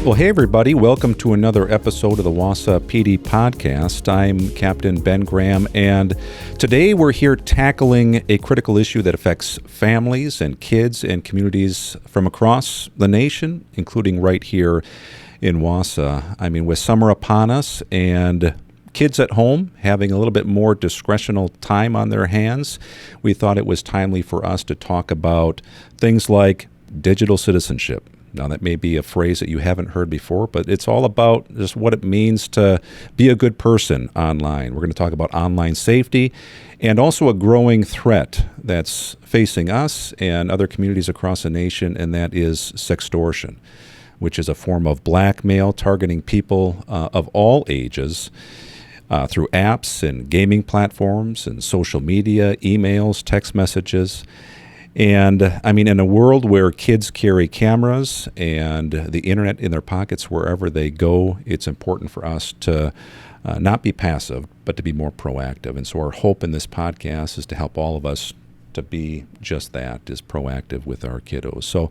Well, hey, everybody. Welcome to another episode of the Wausau PD Podcast. I'm Captain Ben Graham, and today we're here tackling a critical issue that affects families and kids and communities from across the nation, including right here in Wausau. I mean, with summer upon us and kids at home having a little bit more discretional time on their hands, we thought it was timely for us to talk about things like digital citizenship. Now, that may be a phrase that you haven't heard before, but it's all about just what it means to be a good person online. We're going to talk about online safety and also a growing threat that's facing us and other communities across the nation, and that is sextortion, which is a form of blackmail targeting people of all ages through apps and gaming platforms and social media, emails, text messages. And I mean, in a world where kids carry cameras and the internet in their pockets wherever they go, it's important for us to not be passive, but to be more proactive. And so our hope in this podcast is to help all of us to be just that, is proactive with our kiddos. So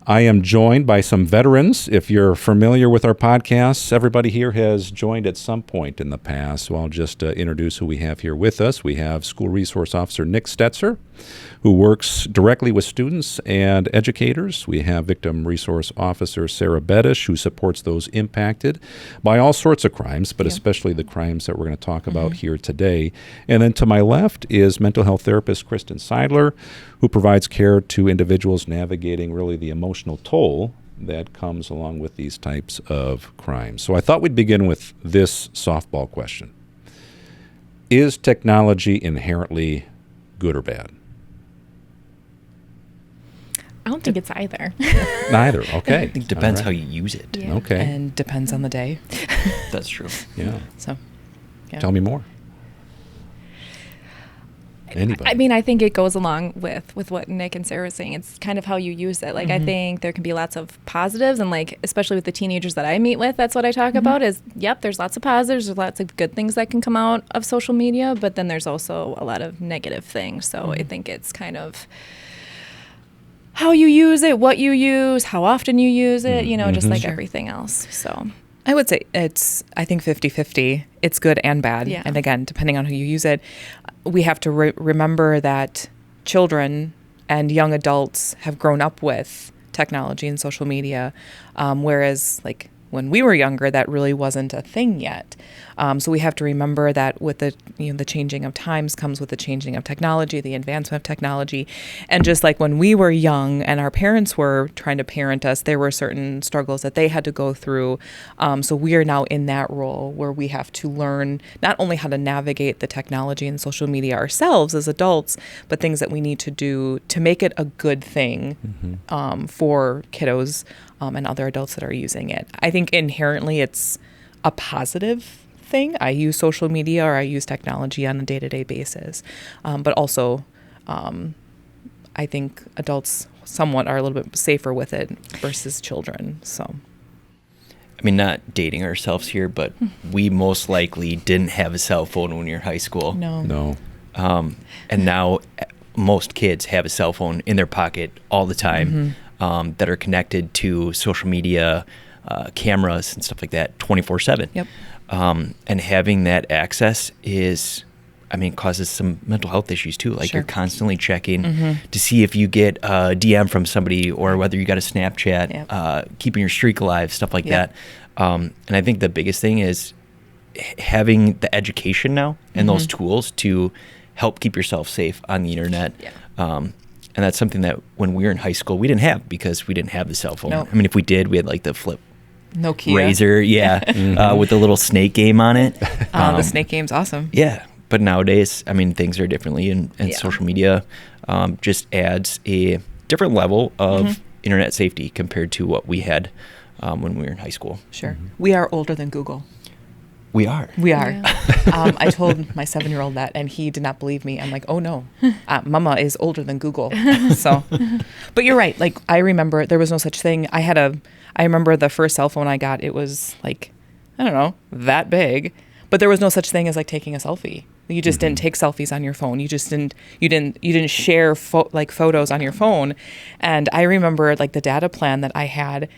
I am joined by some veterans. If you're familiar with our podcasts, everybody here has joined at some point in the past. So I'll just introduce who we have here with us. We have School Resource Officer Stetzer, who works directly with students and educators. We have Victim Resource Officer Sarah Bedish, who supports those impacted by all sorts of crimes, but especially the crimes that we're going to talk about here today. And then to my left is mental health therapist Kristen Seidler, who provides care to individuals navigating really the emotional toll that comes along with these types of crimes. So I thought we'd begin with this softball question. Is technology inherently good or bad? I don't think it's either. Neither. Okay. I think it depends how you use it. Yeah. Okay. And depends on the day. That's true. Yeah. So, yeah. Tell me more. Anybody? I mean, I think it goes along with what Nick and Sarah were saying. It's kind of how you use it. Like, I think there can be lots of positives, and like, especially with the teenagers that I meet with, that's what I talk about is, yep, there's lots of positives, there's lots of good things that can come out of social media, but then there's also a lot of negative things. So I think it's kind of how you use it, what you use, how often you use it, you know, just like everything else. So I would say I think 50-50. It's good and bad. Yeah. And again, depending on who you use it, we have to remember that children and young adults have grown up with technology and social media, whereas like when we were younger, that really wasn't a thing yet. So we have to remember that with the changing of times comes with the changing of technology, the advancement of technology. And just like when we were young and our parents were trying to parent us, there were certain struggles that they had to go through. So we are now in that role where we have to learn not only how to navigate the technology and social media ourselves as adults, but things that we need to do to make it a good thing for kiddos and other adults that are using it. I think inherently it's a positive thing. I use social media or I use technology on a day-to-day basis. But also, I think adults somewhat are a little bit safer with it versus children. So, I mean, not dating ourselves here, but we most likely didn't have a cell phone when we were in high school. No. And now most kids have a cell phone in their pocket all the time that are connected to social media, cameras and stuff like that 24/7. Yep. And having that access causes some mental health issues too. Like you're constantly checking to see if you get a DM from somebody or whether you got a Snapchat, keeping your streak alive, stuff like that. And I think the biggest thing is having the education now and those tools to help keep yourself safe on the internet. And that's something that when we were in high school, we didn't have because we didn't have the cell phone. Nope. I mean, if we did, we had like the flip Nokia Razor, with the little snake game on it. The snake game's awesome. Yeah, but nowadays, I mean, things are differently, and social media just adds a different level of internet safety compared to what we had when we were in high school. Sure. We are older than Google. We are. We are. Yeah. I told my 7-year-old that, and he did not believe me. I'm like, oh no, Mama is older than Google. So, but you're right. Like, I remember there was no such thing. I remember the first cell phone I got. It was like, I don't know, that big, but there was no such thing as like taking a selfie. You just didn't take selfies on your phone. You just didn't share photos on your phone. And I remember like the data plan that I had.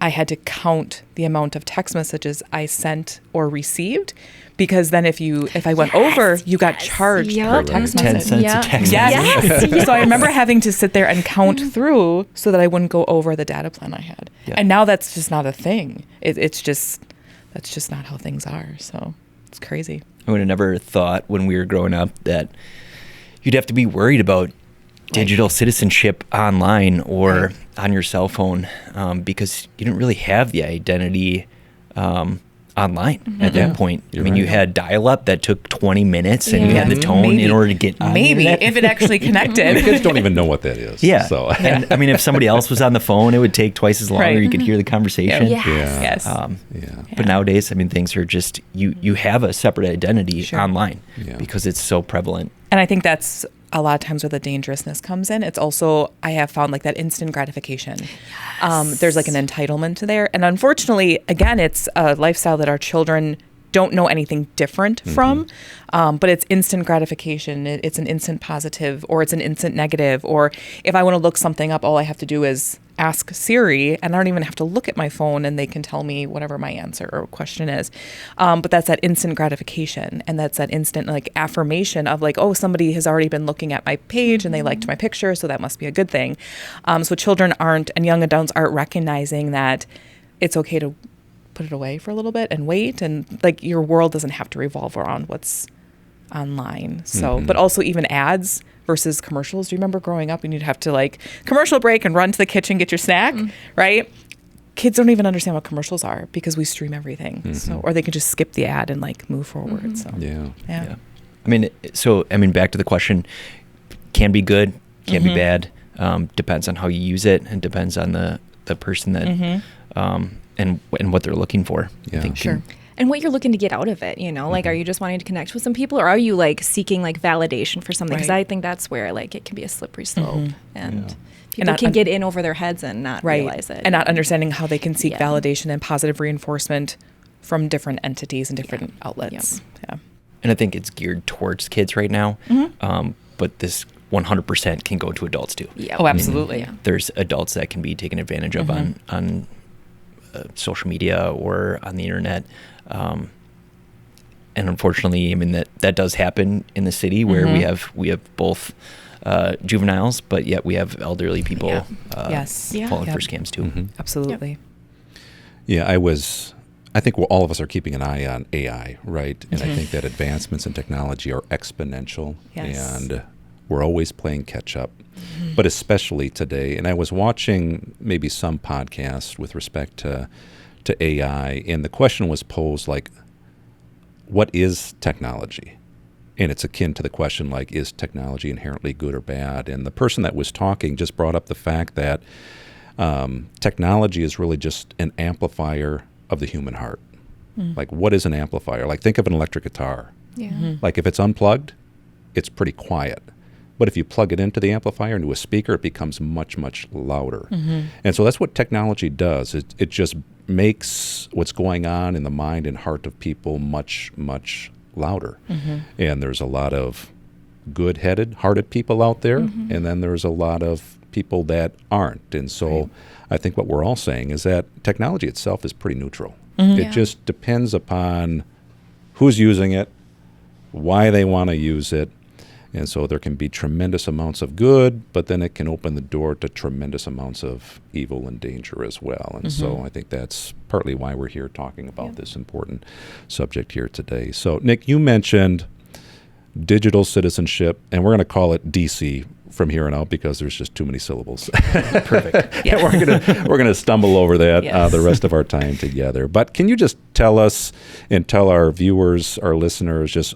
I had to count the amount of text messages I sent or received, because then if I went over, you got charged per text 10 message. cents a text message. Yes. So I remember having to sit there and count through so that I wouldn't go over the data plan I had. Yeah. And now that's just not a thing. That's just not how things are. So it's crazy. I would have never thought when we were growing up that you'd have to be worried about digital citizenship online or on your cell phone, because you didn't really have the identity online at that point. You had dial-up that took 20 minutes and you had the tone in order to get on the internet. If it actually connected. Kids don't even know what that is. Yeah. So. And if somebody else was on the phone, it would take twice as long, or you could hear the conversation. Yes. But nowadays, things are just, you have a separate identity online because it's so prevalent. And I think that's a lot of times where the dangerousness comes in. It's also, I have found, like that instant gratification. There's like an entitlement to there. And unfortunately, again, it's a lifestyle that our children don't know anything different from, but it's instant gratification. It's an instant positive, or it's an instant negative. Or if I want to look something up, all I have to do is ask Siri, and I don't even have to look at my phone, and they can tell me whatever my answer or question is. But that's that instant gratification, and that's that instant like affirmation of like, oh, somebody has already been looking at my page and they liked my picture, so that must be a good thing. So children aren't, and young adults aren't recognizing that it's okay to put it away for a little bit and wait, and like your world doesn't have to revolve around what's online. So, but also even ads versus commercials. Do you remember growing up and you'd have to like commercial break and run to the kitchen, get your snack, right? Kids don't even understand what commercials are because we stream everything. So, or they can just skip the ad and like move forward. So, yeah. Back to the question, can be good, can be bad. Depends on how you use it, and depends on the person that, and what they're looking for. Yeah. I think Sure. And what you're looking to get out of it, like, are you just wanting to connect with some people, or are you like seeking like validation for something? Because I think that's where like it can be a slippery slope, and people can get in over their heads and not realize it, and not understanding how they can seek validation and positive reinforcement from different entities and different outlets. Yeah. And I think it's geared towards kids right now, but this 100% can go to adults too. Yeah. Oh, absolutely. There's adults that can be taken advantage of on social media or on the internet. And unfortunately, that does happen in the city where we have both juveniles, but yet we have elderly people falling for scams too. Absolutely. Yeah, I think all of us are keeping an eye on AI, right? And I think that advancements in technology are exponential, and we're always playing catch up, but especially today. And I was watching maybe some podcast with respect to AI, and the question was posed like, what is technology? And it's akin to the question like, is technology inherently good or bad? And the person that was talking just brought up the fact that technology is really just an amplifier of the human heart. Like, what is an amplifier? Like, think of an electric guitar. Like, if it's unplugged, it's pretty quiet. But if you plug it into the amplifier, into a speaker, it becomes much, much louder. And so that's what technology does. It just makes what's going on in the mind and heart of people much, much louder. And there's a lot of good-hearted people out there, and then there's a lot of people that aren't. And so I think what we're all saying is that technology itself is pretty neutral. It just depends upon who's using it, why they want to use it. And so there can be tremendous amounts of good, but then it can open the door to tremendous amounts of evil and danger as well. And so I think that's partly why we're here talking about this important subject here today. So, Nick, you mentioned digital citizenship, and we're going to call it DC from here on out because there's just too many syllables. Perfect. We're gonna stumble over that the rest of our time together. But can you just tell us and tell our viewers, our listeners, just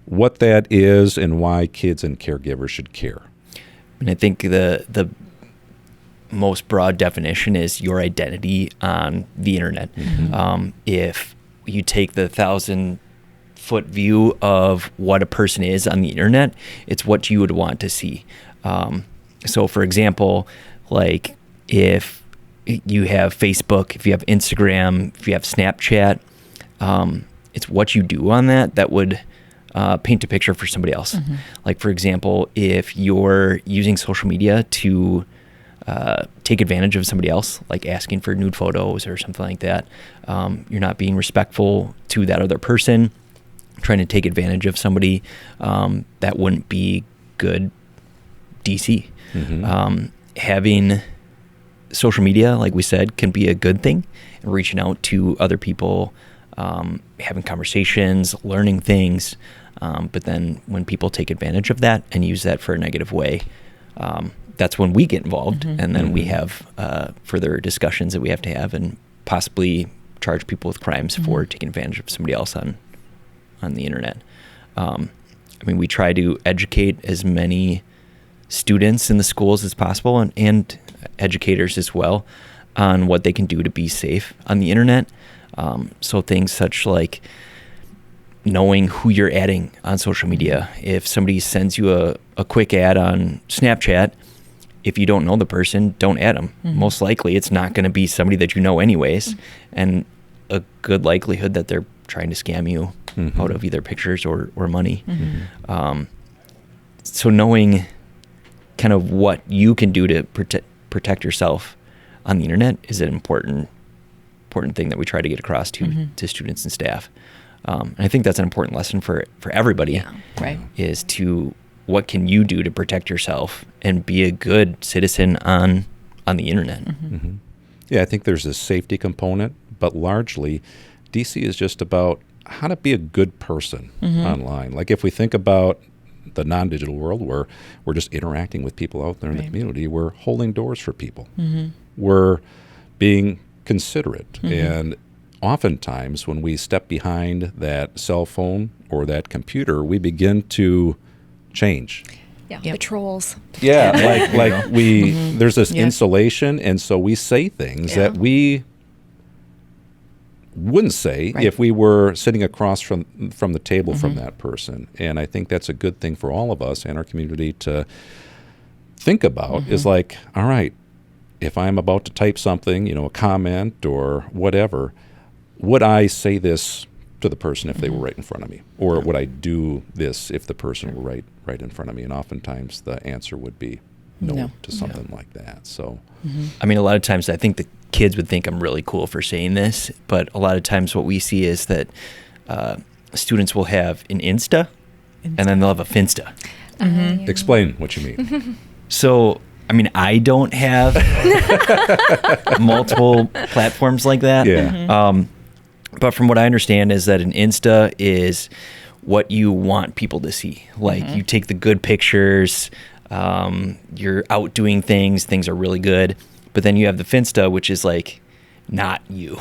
what that is and why kids and caregivers should care? And I think the most broad definition is your identity on the internet. If you take the 1,000-foot view of what a person is on the internet, it's what you would want to see. So, for example, like if you have Facebook, if you have Instagram, if you have Snapchat, it's what you do on that would paint a picture for somebody else. Like, for example, if you're using social media to take advantage of somebody else, like asking for nude photos or something like that. You're not being respectful to that other person, trying to take advantage of somebody. That wouldn't be good DC. Having social media, like we said, can be a good thing. Reaching out to other people, having conversations, learning things. But then when people take advantage of that and use that for a negative way, that's when we get involved. And then we have further discussions that we have to have and possibly charge people with crimes for taking advantage of somebody else on the internet. I mean, we try to educate as many students in the schools as possible and educators as well on what they can do to be safe on the internet. So things such like knowing who you're adding on social media. If somebody sends you a quick ad on Snapchat, if you don't know the person, don't add them. Most likely it's not going to be somebody that you know anyways, and a good likelihood that they're trying to scam you out of either pictures or money. So knowing kind of what you can do to protect yourself on the internet is an important thing that we try to get across to students and staff. And I think that's an important lesson for everybody. Yeah, right. Is to what can you do to protect yourself and be a good citizen on the internet. Yeah, I think there's a safety component, but largely DC is just about how to be a good person online. Like if we think about the non-digital world where we're just interacting with people out there in the community, we're holding doors for people. We're being considerate. And oftentimes when we step behind that cell phone or that computer, we begin to change. The trolls. Yeah, like we there's this insulation, and so we say things that we wouldn't say if we were sitting across from the table from that person. And I think that's a good thing for all of us and our community to think about is like, all right, if I'm about to type something, a comment or whatever, would I say this to the person if they were right in front of me? Or would I do this if the person were right in front of me? And oftentimes the answer would be no to something like that. So, I mean, a lot of times I think the kids would think I'm really cool for saying this, but a lot of times what we see is that students will have an Insta and then they'll have a Finsta. Explain what you mean. So, I mean, I don't have multiple platforms like that. But from what I understand is that an Insta is what you want people to see. Like you take the good pictures, you're out doing things are really good. But then you have the Finsta, which is like not you.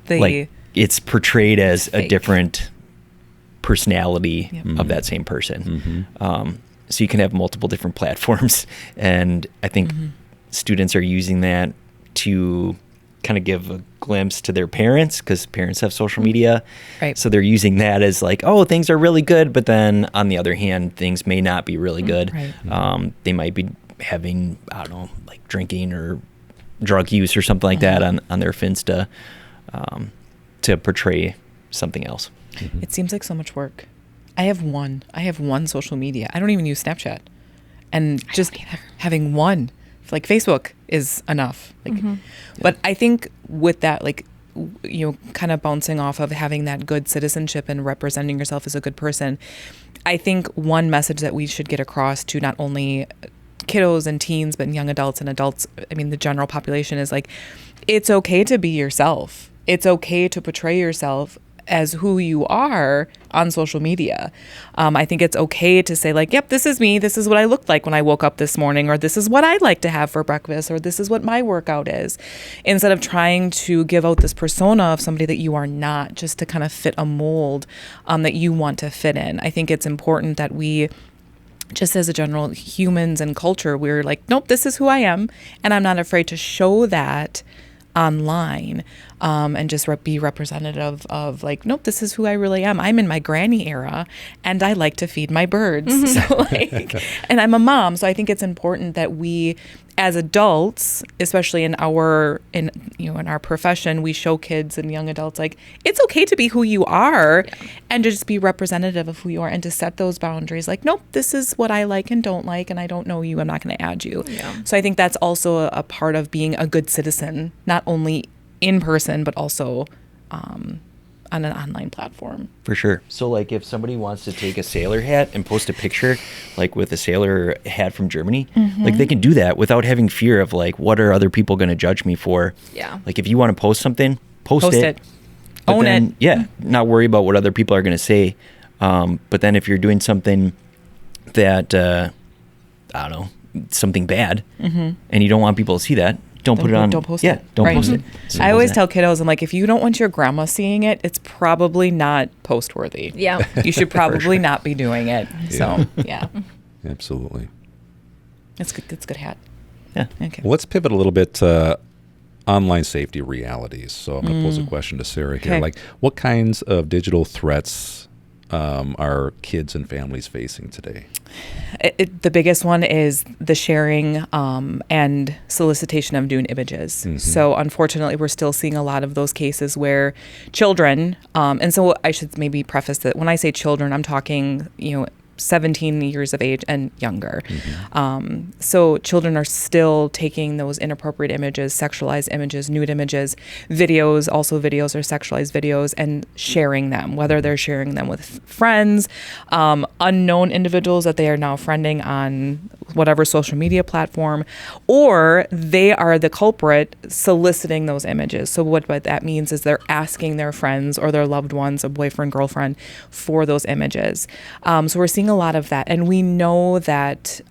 Like it's portrayed as a different personality of that same person. So you can have multiple different platforms. And I think students are using that to kind of give a glimpse to their parents, because parents have social media. So they're using that as like, oh, things are really good. But then on the other hand, things may not be really good. They might be having, I don't know, like drinking or drug use or something like that on their Finsta to portray something else. It seems like so much work. I have one social media. I don't even use Snapchat. And just having one, like Facebook is enough. Like, but I think with that, like, kind of bouncing off of having that good citizenship and representing yourself as a good person, I think one message that we should get across to not only kiddos and teens, but young adults and adults, I mean, the general population is like, it's okay to be yourself. It's okay to portray yourself as who you are on social media. I think it's okay to say like, yep, this is me. This is what I looked like when I woke up this morning, or this is what I'd like to have for breakfast, or this is what my workout is, instead of trying to give out this persona of somebody that you are not, just to kind of fit a mold that you want to fit in. I think it's important that we, just as a general humans and culture, we're like, nope, this is who I am. And I'm not afraid to show that online. and just be representative of like, nope, this is who I really am. I'm in my granny era and I like to feed my birds. So like, and I'm a mom. So I think it's important that we, as adults, especially in our profession, we show kids and young adults like it's okay to be who you are and to just be representative of who you are and to set those boundaries. Like, nope, this is what I like and don't like, and I don't know you. I'm not going to add you. Yeah. So I think that's also a part of being a good citizen, not only in person but also on an online platform. For sure. So like if somebody wants to take a sailor hat and post a picture like with a sailor hat from Germany, like they can do that without having fear of like, what are other people going to judge me for? Yeah. Like if you want to post something, post it. Own it. Yeah. Not worry about what other people are going to say. But then if you're doing something that, I don't know, something bad and you don't want people to see that, don't put it on. Don't post it. Don't post it. I always tell kiddos, I'm like, if you don't want your grandma seeing it, it's probably not post-worthy. Yeah. You should probably not be doing it. So, yeah. Absolutely. It's good. It's a good hat. Yeah. Okay. Well, let's pivot a little bit to online safety realities. So I'm going to pose a question to Sarah here. Okay. Like, what kinds of digital threats are kids and families facing today? The biggest one is the sharing and solicitation of nude images. So unfortunately, we're still seeing a lot of those cases where children, and so I should maybe preface that when I say children, I'm talking, 17 years of age and younger. So children are still taking those inappropriate images, sexualized images, nude images, videos, also videos or sexualized videos, and sharing them, whether they're sharing them with friends, unknown individuals that they are now friending on whatever social media platform, or they are the culprit soliciting those images. So what that means is they're asking their friends or their loved ones, a boyfriend, girlfriend, for those images. So we're seeing a lot of that. And we know that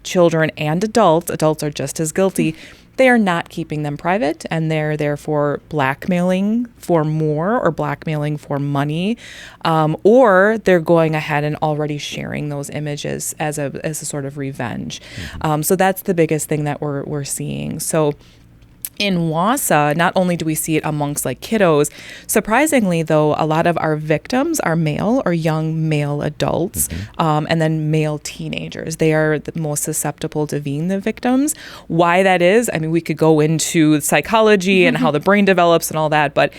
children and adults are just as guilty. They are not keeping them private, and they're therefore blackmailing for more or blackmailing for money, or they're going ahead and already sharing those images as a sort of revenge. So that's the biggest thing that we're seeing. So in Wausau, not only do we see it amongst like kiddos, surprisingly though, a lot of our victims are male or young male adults, and then male teenagers. They are the most susceptible to being the victims. Why that is, I mean, we could go into psychology and how the brain develops and all that, but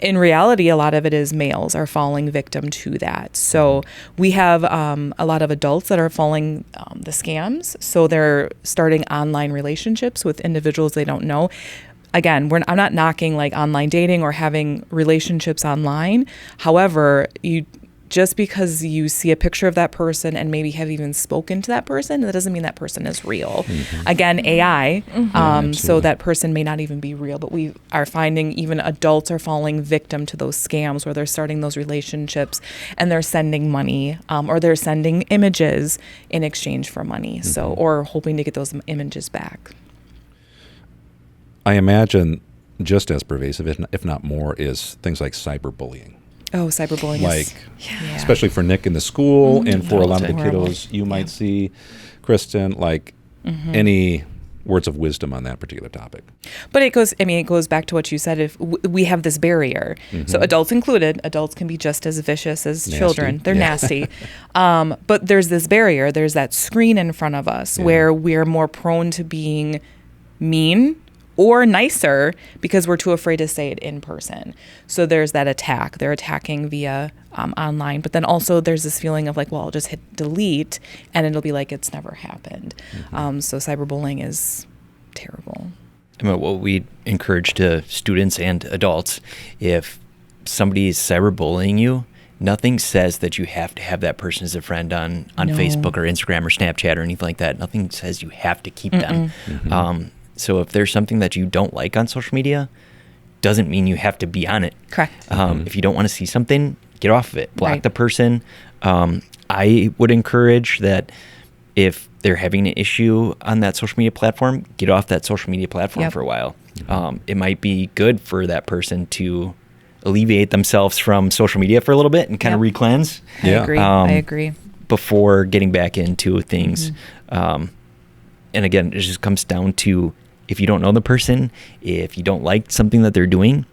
in reality, a lot of it is males are falling victim to that. So we have a lot of adults that are falling the scams. So they're starting online relationships with individuals they don't know. Again, I'm not knocking like online dating or having relationships online. However, just because you see a picture of that person and maybe have even spoken to that person, that doesn't mean that person is real. Again, AI, so that person may not even be real, but we are finding even adults are falling victim to those scams where they're starting those relationships and they're sending money, or they're sending images in exchange for money. So, or hoping to get those images back. I imagine just as pervasive, if not more, is things like cyberbullying. Oh, cyberbullying is, especially for Nick in the school and for a lot of the kiddos you might see. Kristen, like any words of wisdom on that particular topic? But it goes back to what you said. If we have this barrier, so adults included, adults can be just as vicious as children. They're nasty. But there's this barrier. There's that screen in front of us where we're more prone to being mean or nicer because we're too afraid to say it in person. So there's that attack. They're attacking via online. But then also there's this feeling of like, well, I'll just hit delete and it'll be like it's never happened. So cyberbullying is terrible. I mean, what we encourage to students and adults, if somebody is cyberbullying you, nothing says that you have to have that person as a friend on Facebook or Instagram or Snapchat or anything like that. Nothing says you have to keep them. So if there's something that you don't like on social media, doesn't mean you have to be on it. Correct. If you don't want to see something, get off of it. Block the person. I would encourage that if they're having an issue on that social media platform, get off that social media platform for a while. It might be good for that person to alleviate themselves from social media for a little bit and kind of re-cleanse. I agree. Before getting back into things. And again, it just comes down to, if you don't know the person, if you don't like something that they're doing,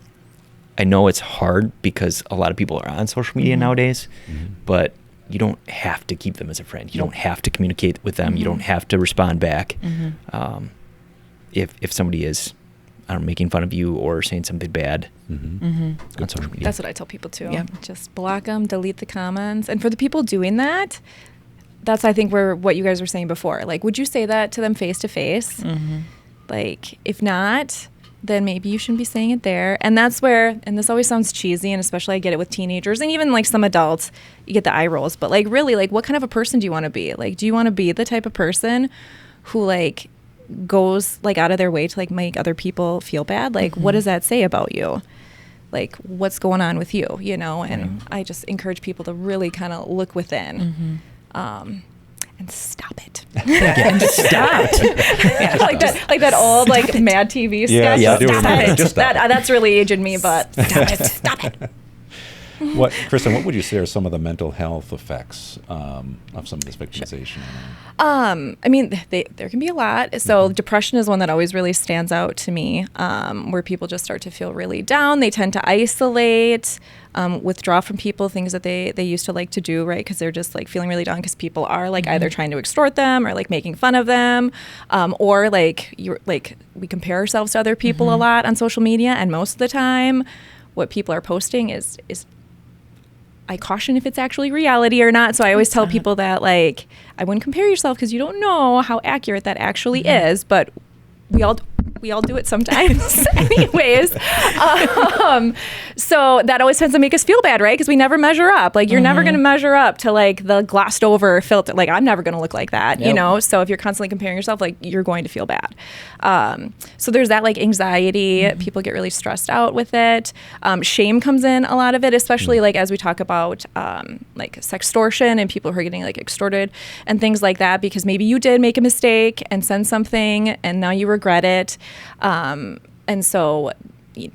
I know it's hard because a lot of people are on social media nowadays, but you don't have to keep them as a friend. You don't have to communicate with them. You don't have to respond back. If somebody is, I don't know, making fun of you or saying something bad on social media. That's what I tell people too. Yep. Just block them, delete the comments. And for the people doing that, that's, I think, where what you guys were saying before. Like, would you say that to them face to face? Like, if not, then maybe you shouldn't be saying it there. And that's where, and this always sounds cheesy, and especially I get it with teenagers and even like some adults, you get the eye rolls. But like, really, like, what kind of a person do you want to be? Like, do you want to be the type of person who like goes like out of their way to like make other people feel bad? Like, what does that say about you? Like, what's going on with you, you know? And I just encourage people to really kind of look within. And stop it. Stop it. like that old like Mad TV sketch. Yeah, I do Stop remember it. that. Just stop it. That's really aging me, but stop it. Stop it. Kristen, what would you say are some of the mental health effects of some of this victimization? I mean, there can be a lot. So depression is one that always really stands out to me, where people just start to feel really down. They tend to isolate, withdraw from people, things that they used to like to do, right? Because they're just like feeling really down because people are like either trying to extort them or like making fun of them, or like we compare ourselves to other people a lot on social media, and most of the time, what people are posting is I caution if it's actually reality or not. So I always tell people that, like, I wouldn't compare yourself because you don't know how accurate that actually is, but we all do it sometimes anyways. So that always tends to make us feel bad, right? Because we never measure up. Like, you're never going to measure up to like the glossed over filter. Like, I'm never going to look like that, you know? So if you're constantly comparing yourself, like, you're going to feel bad. So there's that like anxiety. People get really stressed out with it. Shame comes in a lot of it, especially like as we talk about like sextortion and people who are getting like extorted and things like that, because maybe you did make a mistake and send something and now you regret it. And so,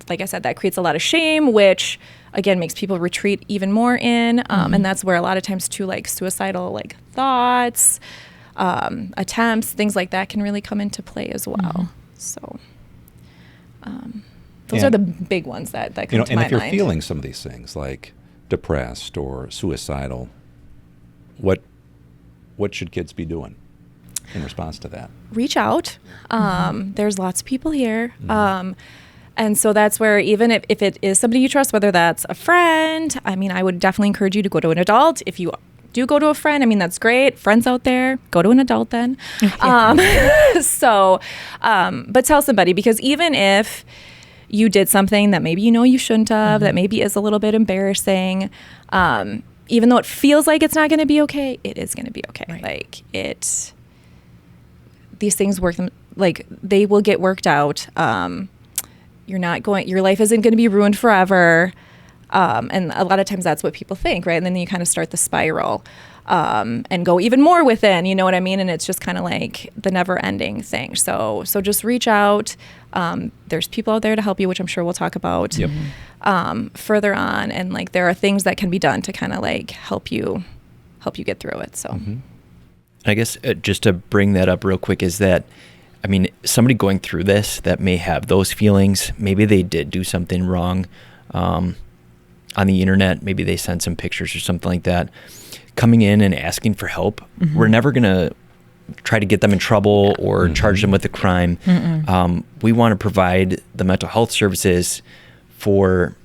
like I said, that creates a lot of shame, which again makes people retreat even more in. And that's where a lot of times too, like suicidal like thoughts, attempts, things like that can really come into play as well. So those are the big ones that come to my mind. And if you're feeling some of these things like depressed or suicidal, what should kids be doing in response to that? Reach out. There's lots of people here. And so that's where, even if it is somebody you trust, whether that's a friend, I mean, I would definitely encourage you to go to an adult. If you do go to a friend, I mean, that's great. Friends out there, go to an adult then. But tell somebody, because even if you did something that maybe you know you shouldn't have, that maybe is a little bit embarrassing, even though it feels like it's not going to be okay, it is going to be okay. Right. Like, these things work, like, they will get worked out. Your life isn't going to be ruined forever. And a lot of times that's what people think, right? And then you kind of start the spiral and go even more within, you know what I mean? And it's just kind of like the never ending thing. So just reach out. There's people out there to help you, which I'm sure we'll talk about further on. And like, there are things that can be done to kind of like help you get through it. So. I guess just to bring that up real quick is that, I mean, somebody going through this that may have those feelings, maybe they did do something wrong on the internet, maybe they sent some pictures or something like that, coming in and asking for help. We're never going to try to get them in trouble or charge them with a crime. We want to provide the mental health services for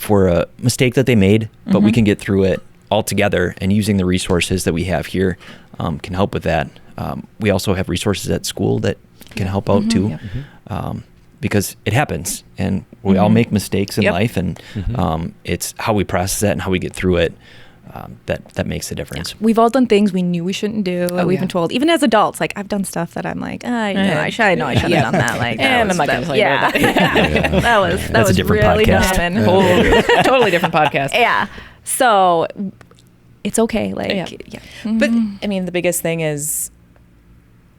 a mistake that they made, but we can get through it all together, and using the resources that we have here can help with that. We also have resources at school that can help out too, because it happens, and we all make mistakes in life, and it's how we process that and how we get through it that makes a difference. We've all done things we knew we shouldn't do. We've been told, even as adults, like, I've done stuff that I'm like, I should have done that. Like, and I'm not going to tell you about that. That was really podcast. dumb. Totally different podcast. Yeah. So it's okay. Like, But I mean, the biggest thing is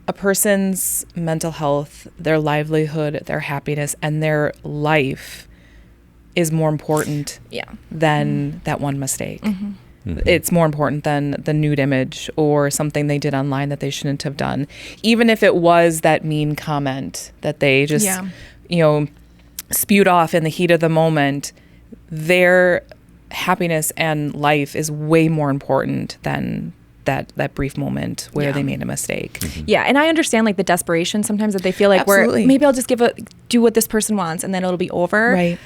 a person's mental health, their livelihood, their happiness, and their life is more important than that one mistake. It's more important than the nude image or something they did online that they shouldn't have done. Even if it was that mean comment that they just, spewed off in the heat of the moment, their happiness and life is way more important than that brief moment where they made a mistake. Yeah, and I understand like the desperation sometimes that they feel like Absolutely. maybe I'll just do what this person wants and then it'll be over. Right.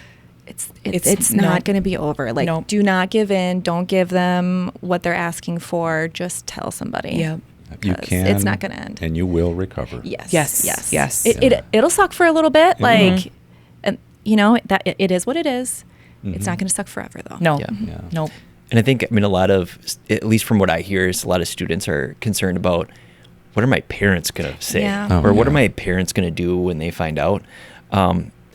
It's not going to be over. Like, do not give in. Don't give them what they're asking for. Just tell somebody. Yeah. You can. It's not going to end. And you will recover. Yes. It'll suck for a little bit. Like, and that it is what it is. It's not going to suck forever though. No. Yeah. Nope. And I think, a lot of, at least from what I hear, is a lot of students are concerned about, what are my parents going to say? Yeah. Or what are my parents going to do when they find out?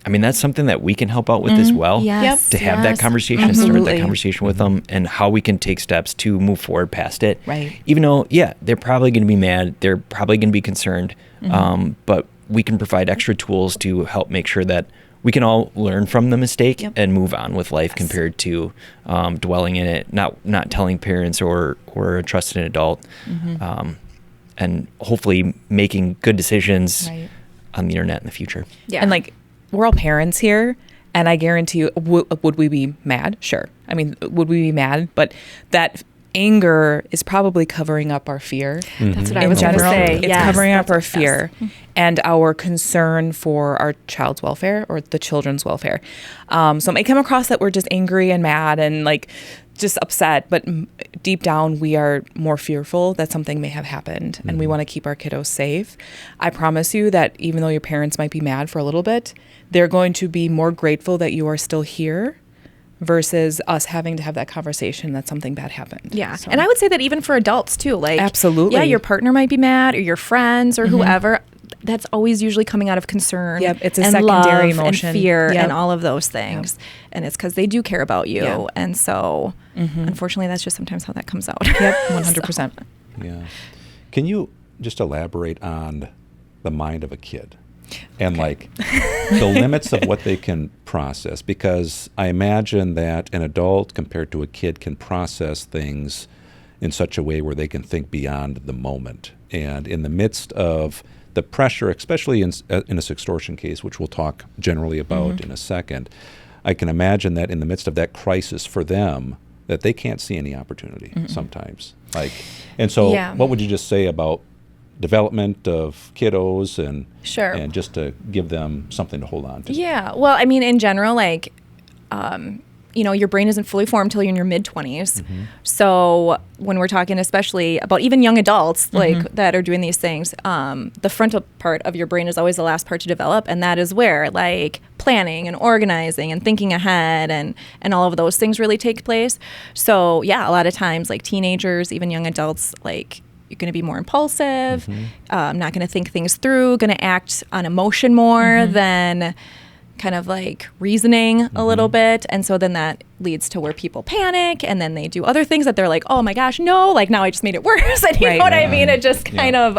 That's something that we can help out with as well. Yes. To have that conversation and start that conversation with them, and how we can take steps to move forward past it. Right. Even though, they're probably going to be mad. They're probably going to be concerned. But we can provide extra tools to help make sure that we can all learn from the mistake and move on with life compared to dwelling in it, not telling parents or a trusted adult, and hopefully making good decisions on the internet in the future. Yeah. And like, we're all parents here, and I guarantee you, would we be mad? Sure. Would we be mad? But that anger is probably covering up our fear. That's what I was going to say. It's covering up our fear and our concern for our child's welfare or the children's welfare. So it may come across that we're just angry and mad and like just upset, but deep down we are more fearful that something may have happened, and we want to keep our kiddos safe. I promise you that even though your parents might be mad for a little bit, they're going to be more grateful that you are still here versus us having to have that conversation that something bad happened. Yeah. So. And I would say that even for adults too, like, absolutely. Yeah, your partner might be mad, or your friends or whoever. That's always usually coming out of concern. Yep, it's a and secondary love emotion. And fear and all of those things. And it's because they do care about you. Yeah. And so, unfortunately, that's just sometimes how that comes out. Yep, 100%. So. Yeah. Can you just elaborate on the mind of a kid? And like the limits of what they can process, because I imagine that an adult compared to a kid can process things in such a way where they can think beyond the moment. And in the midst of the pressure, especially in a sextortion case, which we'll talk generally about in a second, I can imagine that in the midst of that crisis for them, that they can't see any opportunity sometimes. And so what would you just say about development of kiddos and and just to give them something to hold on to? Yeah. Well, in general, like, your brain isn't fully formed till you're in your mid-20s. So when we're talking especially about even young adults like that are doing these things, the frontal part of your brain is always the last part to develop, and that is where like planning and organizing and thinking ahead and all of those things really take place. So a lot of times like teenagers, even young adults, like you're going to be more impulsive, not going to think things through, going to act on emotion more than kind of like reasoning a little bit. And so then that leads to where people panic, and then they do other things that they're like, oh my gosh, no, like now I just made it worse. And you know what I mean? It just kind of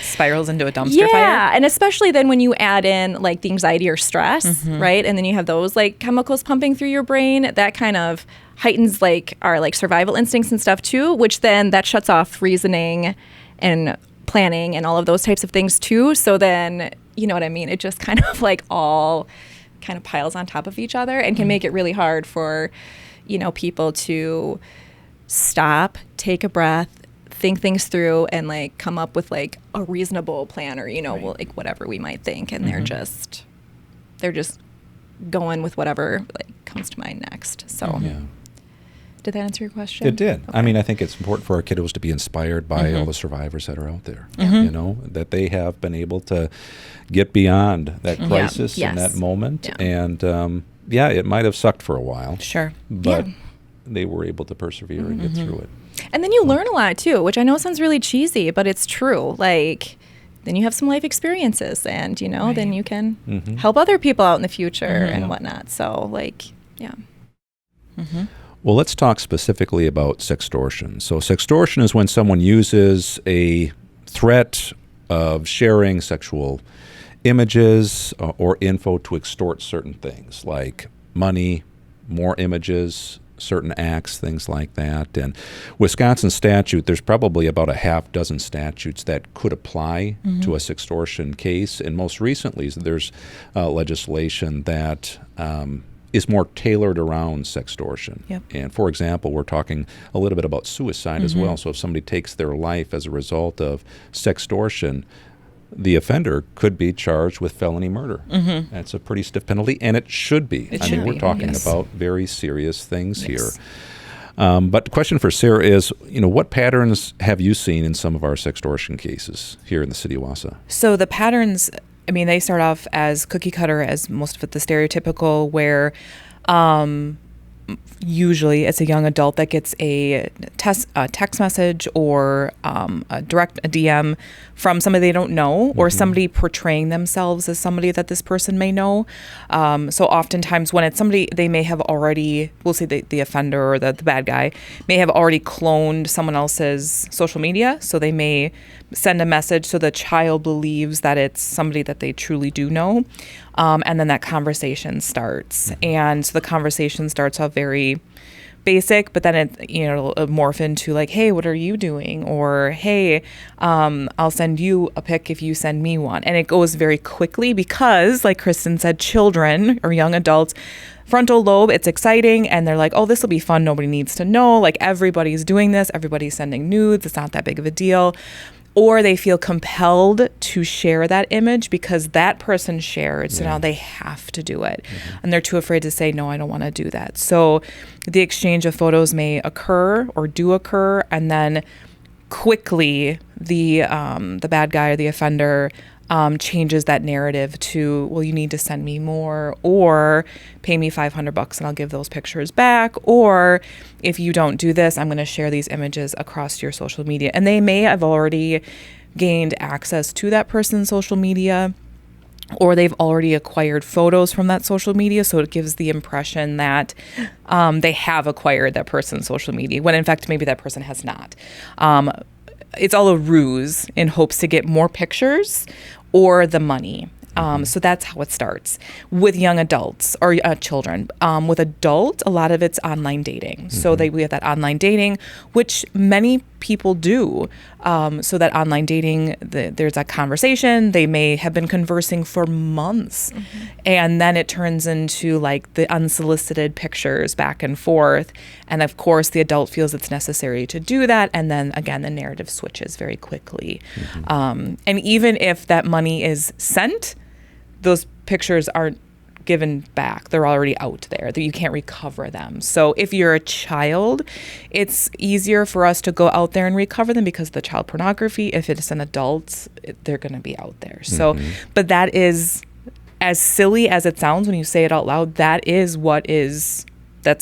spirals into a dumpster fire. Yeah. And especially then when you add in like the anxiety or stress, right? And then you have those like chemicals pumping through your brain, that kind of heightens like our like survival instincts and stuff too, which then that shuts off reasoning and planning and all of those types of things too. So then, you know what I mean? It just kind of like all kind of piles on top of each other and can make it really hard for, people to stop, take a breath, think things through, and like come up with like a reasonable plan or, well, like whatever we might think. And they're just going with whatever like comes to mind next. So did that answer your question? It did. Okay. I think it's important for our kiddos to be inspired by all the survivors that are out there, that they have been able to get beyond that crisis in that moment. And it might have sucked for a while. Sure. But they were able to persevere and get through it. And then you learn a lot too, which I know sounds really cheesy, but it's true. Like, then you have some life experiences, and, then you can help other people out in the future and whatnot. So, like, Well, let's talk specifically about sextortion. So sextortion is when someone uses a threat of sharing sexual images or info to extort certain things like money, more images, certain acts, things like that. And Wisconsin statute, there's probably about a half dozen statutes that could apply to a sextortion case. And most recently, there's legislation that is more tailored around sextortion. Yep. And for example, we're talking a little bit about suicide as well. So if somebody takes their life as a result of sextortion, the offender could be charged with felony murder. That's a pretty stiff penalty, and it should be. We're talking about very serious things here. But the question for Sarah is, what patterns have you seen in some of our sextortion cases here in the city of Wausau? So the patterns, they start off as cookie cutter, as most of it, the stereotypical, where usually it's a young adult that gets a text message or a DM from somebody they don't know, or somebody portraying themselves as somebody that this person may know. So oftentimes when it's somebody, they may have already, we'll say the offender or the bad guy may have already cloned someone else's social media. So they may send a message so the child believes that it's somebody that they truly do know. And then that conversation starts. And so the conversation starts off very basic, but then it'll morph into like, hey, what are you doing? Or, hey, I'll send you a pic if you send me one. And it goes very quickly because, like Kristen said, children or young adults, frontal lobe, it's exciting. And they're like, oh, this will be fun. Nobody needs to know. Like, everybody's doing this. Everybody's sending nudes. It's not that big of a deal. Or they feel compelled to share that image because that person shared. So now they have to do it. And they're too afraid to say, no, I don't want to do that. So the exchange of photos may occur or do occur. And then quickly the bad guy or the offender changes that narrative to, well, you need to send me more, or pay me $500 and I'll give those pictures back. Or if you don't do this, I'm going to share these images across your social media. And they may have already gained access to that person's social media, or they've already acquired photos from that social media. So it gives the impression that they have acquired that person's social media, when in fact, maybe that person has not. It's all a ruse in hopes to get more pictures or the money. So that's how it starts with young adults or children. With adult, a lot of it's online dating. So we have that online dating, which many people do. So that online dating, there's that conversation. They may have been conversing for months. And then it turns into like the unsolicited pictures back and forth. And of course, the adult feels it's necessary to do that. And then again, the narrative switches very quickly. And even if that money is sent, those pictures aren't given back. They're already out there. You can't recover them. So if you're a child, it's easier for us to go out there and recover them because of the child pornography. If it's an adult, they're going to be out there. So, but that is, as silly as it sounds when you say it out loud, that's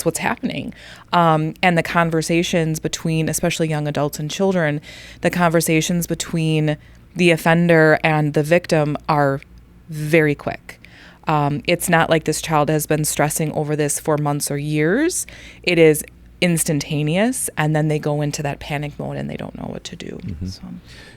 what's happening. And the conversations between, especially young adults and children, the conversations between the offender and the victim are very quick. It's not like this child has been stressing over this for months or years. It is instantaneous, and then they go into that panic mode and they don't know what to do. So.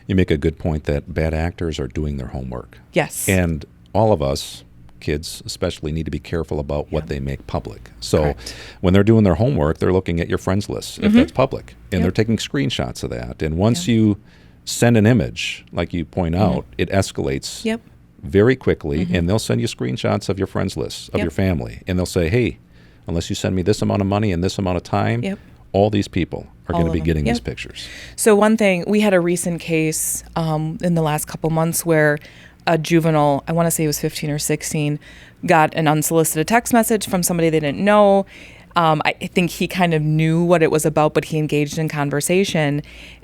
You make a good point that bad actors are doing their homework. Yes. And all of us, kids especially, need to be careful about what they make public. So when they're doing their homework, they're looking at your friends list, if that's public, and they're taking screenshots of that. And once you send an image, like you point out, it escalates very quickly, and they'll send you screenshots of your friends list, of your family, and they'll say, hey, unless you send me this amount of money in this amount of time, all these people are going to be getting these pictures. So one thing, we had a recent case in the last couple months where a juvenile, I want to say it was 15 or 16, got an unsolicited text message from somebody they didn't know. I think he kind of knew what it was about, but he engaged in conversation.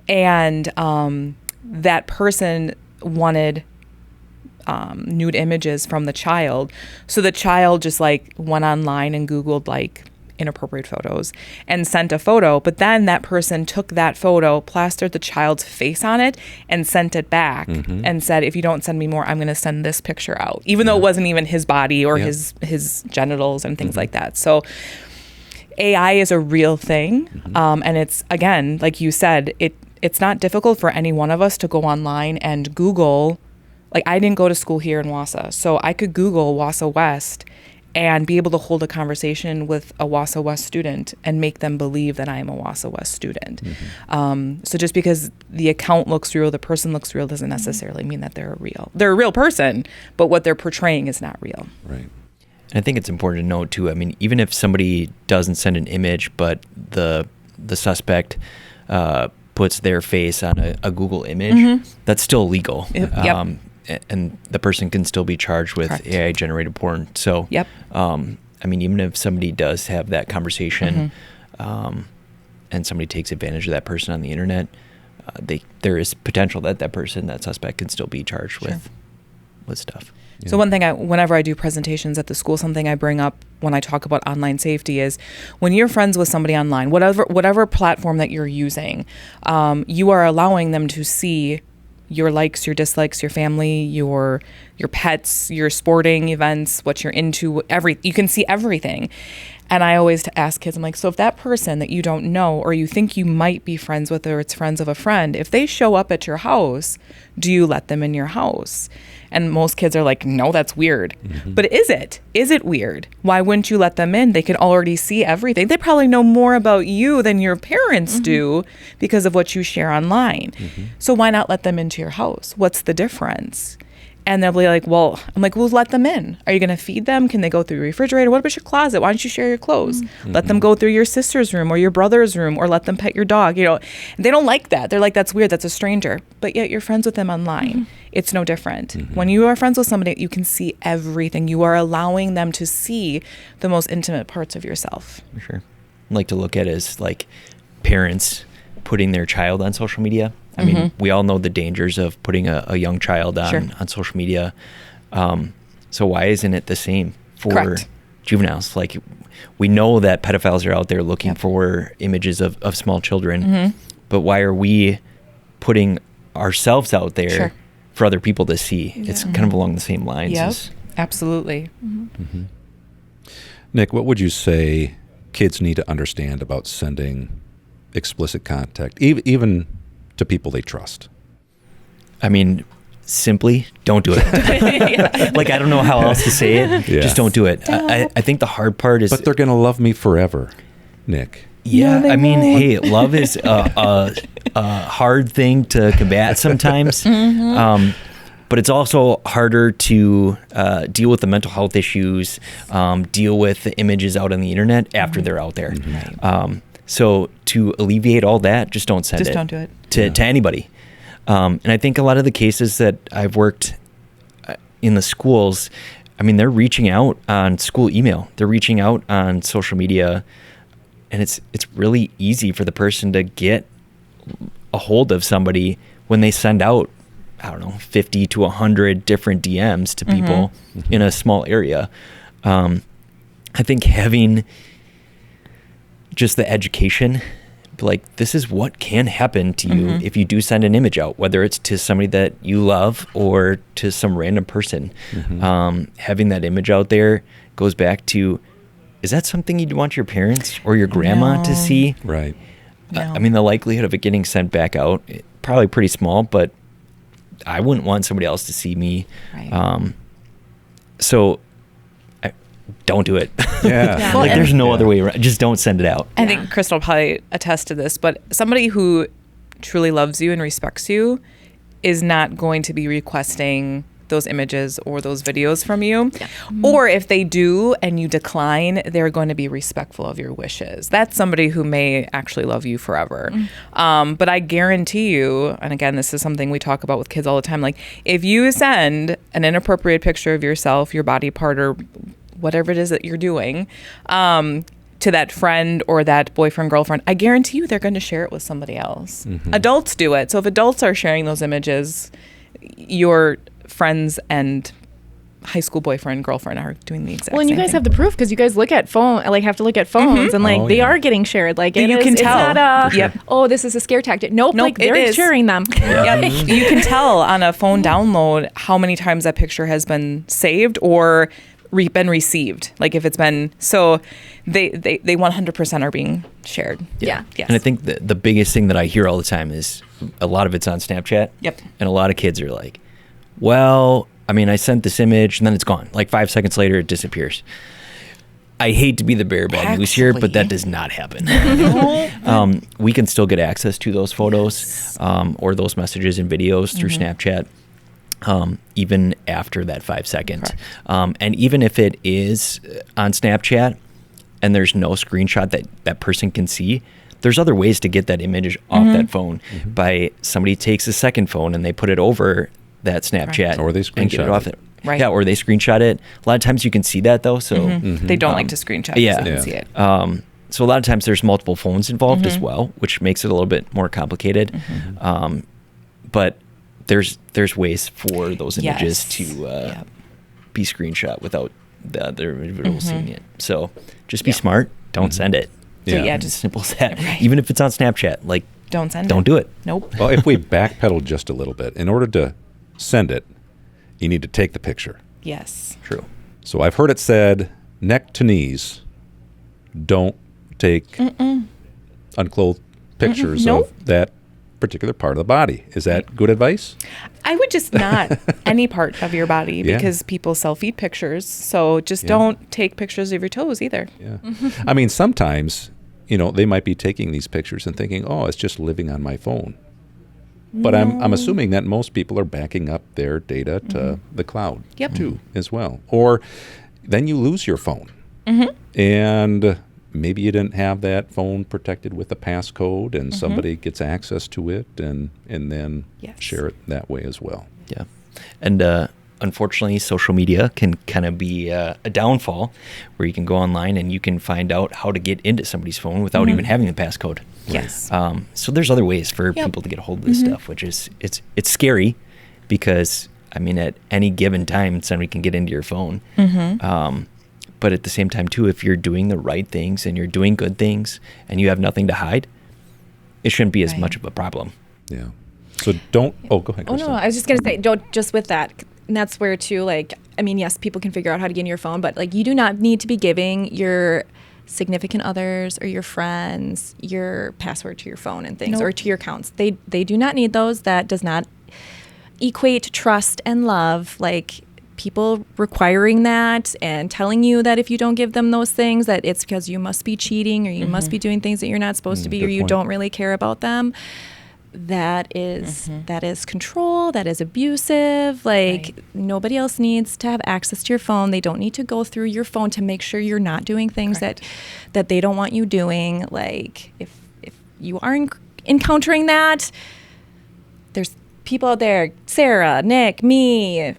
And that person wanted nude images from the child. So the child just like went online and Googled like inappropriate photos and sent a photo. But then that person took that photo, plastered the child's face on it, and sent it back and said, if you don't send me more, I'm going to send this picture out, even though it wasn't even his body or his genitals and things like that. So AI is a real thing. And it's, again, like you said, it's not difficult for any one of us to go online and Google. Like, I didn't go to school here in Wausau, so I could Google Wausau West and be able to hold a conversation with a Wausau West student and make them believe that I am a Wausau West student. So just because the account looks real, the person looks real, doesn't necessarily mean that they're a real person, but what they're portraying is not real. Right. And I think it's important to note too, I mean, even if somebody doesn't send an image, but the suspect puts their face on a Google image, that's still legal. Yep. And the person can still be charged with Correct. AI generated porn. So, I mean, even if somebody does have that conversation, and somebody takes advantage of that person on the internet, there is potential that that suspect can still be charged with stuff. So one thing, whenever I do presentations at the school, something I bring up when I talk about online safety is when you're friends with somebody online, whatever platform that you're using, you are allowing them to see your likes, your dislikes, your family, your pets, your sporting events, what you're into, you can see everything. And I always ask kids, I'm like, so if that person that you don't know or you think you might be friends with, or it's friends of a friend, if they show up at your house, do you let them in your house? And most kids are like, no, that's weird. But is it? Is it weird? Why wouldn't you let them in? They can already see everything. They probably know more about you than your parents do because of what you share online. So why not let them into your house? What's the difference? And they'll be like, well, I'm like, well, let them in. Are you going to feed them? Can they go through your refrigerator? What about your closet? Why don't you share your clothes? Let them go through your sister's room or your brother's room, or let them pet your dog. You know, they don't like that. They're like, that's weird. That's a stranger. But yet you're friends with them online. It's no different. When you are friends with somebody, you can see everything. You are allowing them to see the most intimate parts of yourself. For sure. I like to look at it as like parents putting their child on social media. I mean, we all know the dangers of putting a young child on social media. So why isn't it the same for juveniles? Like, we know that pedophiles are out there looking for images of small children, but why are we putting ourselves out there for other people to see? It's kind of along the same lines. Yep, absolutely. Nick, what would you say kids need to understand about sending explicit content, even to people they trust? I mean, simply don't do it. Like, I don't know how else to say it. Just don't do it. I think the hard part is... But they're going to love me forever, Nick. Yeah, I mean, hey, love is a hard thing to combat sometimes. But it's also harder to deal with the mental health issues, deal with the images out on the internet after they're out there. So to alleviate all that, just don't send it. Just don't do it. To anybody. And I think a lot of the cases that I've worked in the schools, I mean, they're reaching out on school email. They're reaching out on social media. And it's really easy for the person to get a hold of somebody when they send out, I don't know, 50 to 100 different DMs to people in a small area. I think having just the education, like, this is what can happen to you if you do send an image out, whether it's to somebody that you love or to some random person. Having that image out there goes back to, is that something you'd want your parents or your grandma to see? Right. I mean, the likelihood of it getting sent back out, probably pretty small, but I wouldn't want somebody else to see me. So don't do it. Like, there's no other way around. Just don't send it out. I think Kristen will probably attest to this, but somebody who truly loves you and respects you is not going to be requesting those images or those videos from you. Or if they do and you decline, they're going to be respectful of your wishes. That's somebody who may actually love you forever. But I guarantee you, and again, this is something we talk about with kids all the time, like, if you send an inappropriate picture of yourself, your body part, or whatever it is that you're doing, to that friend or that boyfriend, girlfriend, I guarantee you they're going to share it with somebody else. Adults do it. So if adults are sharing those images, your friends and high school boyfriend, girlfriend are doing the exact same thing. Well, and you guys have the proof because you guys look at have to look at phones and they are getting shared. Like, you can tell. It's not oh, this is a scare tactic. Nope, like they're sharing them. You can tell on a phone download how many times that picture has been saved or been received. Like, if it's been, so they 100% are being shared. Yes. And I think the biggest thing that I hear all the time is a lot of it's on Snapchat. And a lot of kids are like, well, I mean, I sent this image and then it's gone. Like 5 seconds later, it disappears. I hate to be the bearer of bad news here, but that does not happen. We can still get access to those photos or those messages and videos through Snapchat, even after that 5 seconds. And even if it is on Snapchat and there's no screenshot that person can see, there's other ways to get that image off that phone by somebody takes a second phone and they put it over that Snapchat or they and get it off screenshot it. Right. Yeah, or they screenshot it. A lot of times you can see that though. So they don't like to screenshot. So you can see it. So a lot of times there's multiple phones involved as well, which makes it a little bit more complicated. But there's ways for those images to be screenshot without the other individual seeing it. So just be smart. Don't send it. So just as simple as that. Right. Even if it's on Snapchat, like don't send it. Don't do it. Nope. Well, if we backpedal just a little bit, in order to send it, you need to take the picture. Yes. True. So I've heard it said, neck to knees, don't take unclothed pictures of that particular part of the body. Is that good advice? I would just not any part of your body because people selfie pictures. So just don't take pictures of your toes either. Yeah. I mean, sometimes, they might be taking these pictures and thinking, oh, it's just living on my phone. But I'm assuming that most people are backing up their data to the cloud too, as well. Or then you lose your phone. And maybe you didn't have that phone protected with a passcode and somebody gets access to it and then share it that way as well. Yeah. And unfortunately, social media can kind of be a downfall where you can go online and you can find out how to get into somebody's phone without even having the passcode. Yes. So there's other ways for people to get a hold of this stuff, which is it's scary because I mean at any given time somebody can get into your phone. But at the same time too, if you're doing the right things and you're doing good things and you have nothing to hide, it shouldn't be as much of a problem. Yeah. So don't. Oh, go ahead, Kristen. Oh no, I was just gonna say, don't just with that. And that's where too, yes, people can figure out how to get in your phone, but you do not need to be giving your significant others or your friends your password to your phone and things or to your accounts. They do not need those. That does not equate trust and love. People requiring that and telling you that if you don't give them those things, that it's because you must be cheating or you must be doing things that you're not supposed to be, or you don't really care about them. That is control. That is abusive. Nobody else needs to have access to your phone. They don't need to go through your phone to make sure you're not doing things that they don't want you doing. If you are encountering that, there's people out there, Sarah, Nick, me,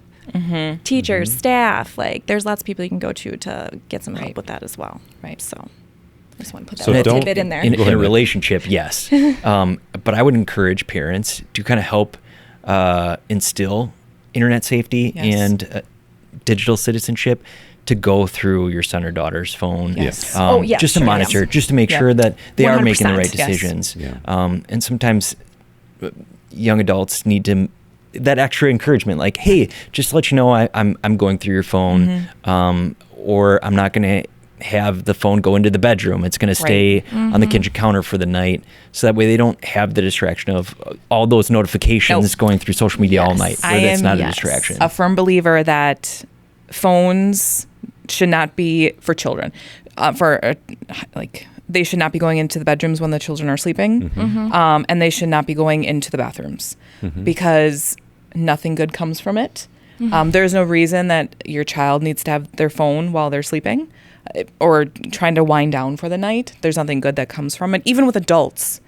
teachers, staff. There's lots of people you can go to get some help with that as well. Right. So I just want to put that tidbit in there. In a relationship, yes. But I would encourage parents to kind of help instill internet safety and digital citizenship to go through your son or daughter's phone. Yes. Just to monitor, just to make sure that they are making the right decisions. Yes. Yeah. And sometimes young adults need that extra encouragement, hey, just to let you know I'm going through your phone, or I'm not going to have the phone go into the bedroom. It's going to stay on the kitchen counter for the night. So that way they don't have the distraction of all those notifications going through social media all night. Where that's not a distraction. A firm believer that phones should not be for children. They should not be going into the bedrooms when the children are sleeping. And they should not be going into the bathrooms because nothing good comes from it. There's no reason that your child needs to have their phone while they're sleeping or trying to wind down for the night. There's nothing good that comes from it. Even with adults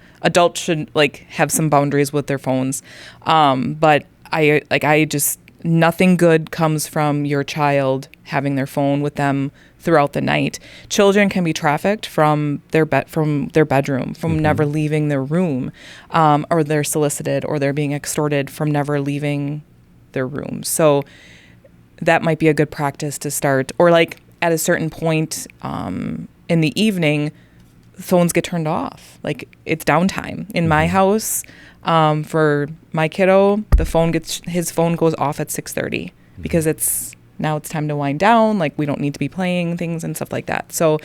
should have some boundaries with their phones. But I just nothing good comes from your child having their phone with them throughout the night. Children can be trafficked from their bedroom, from never leaving their room, or they're solicited or they're being extorted from never leaving their room. So that might be a good practice to start. Or at a certain point in the evening, phones get turned off. It's downtime. In my house, for my kiddo, his phone goes off at 6:30 because it's time to wind down. We don't need to be playing things and stuff like that. So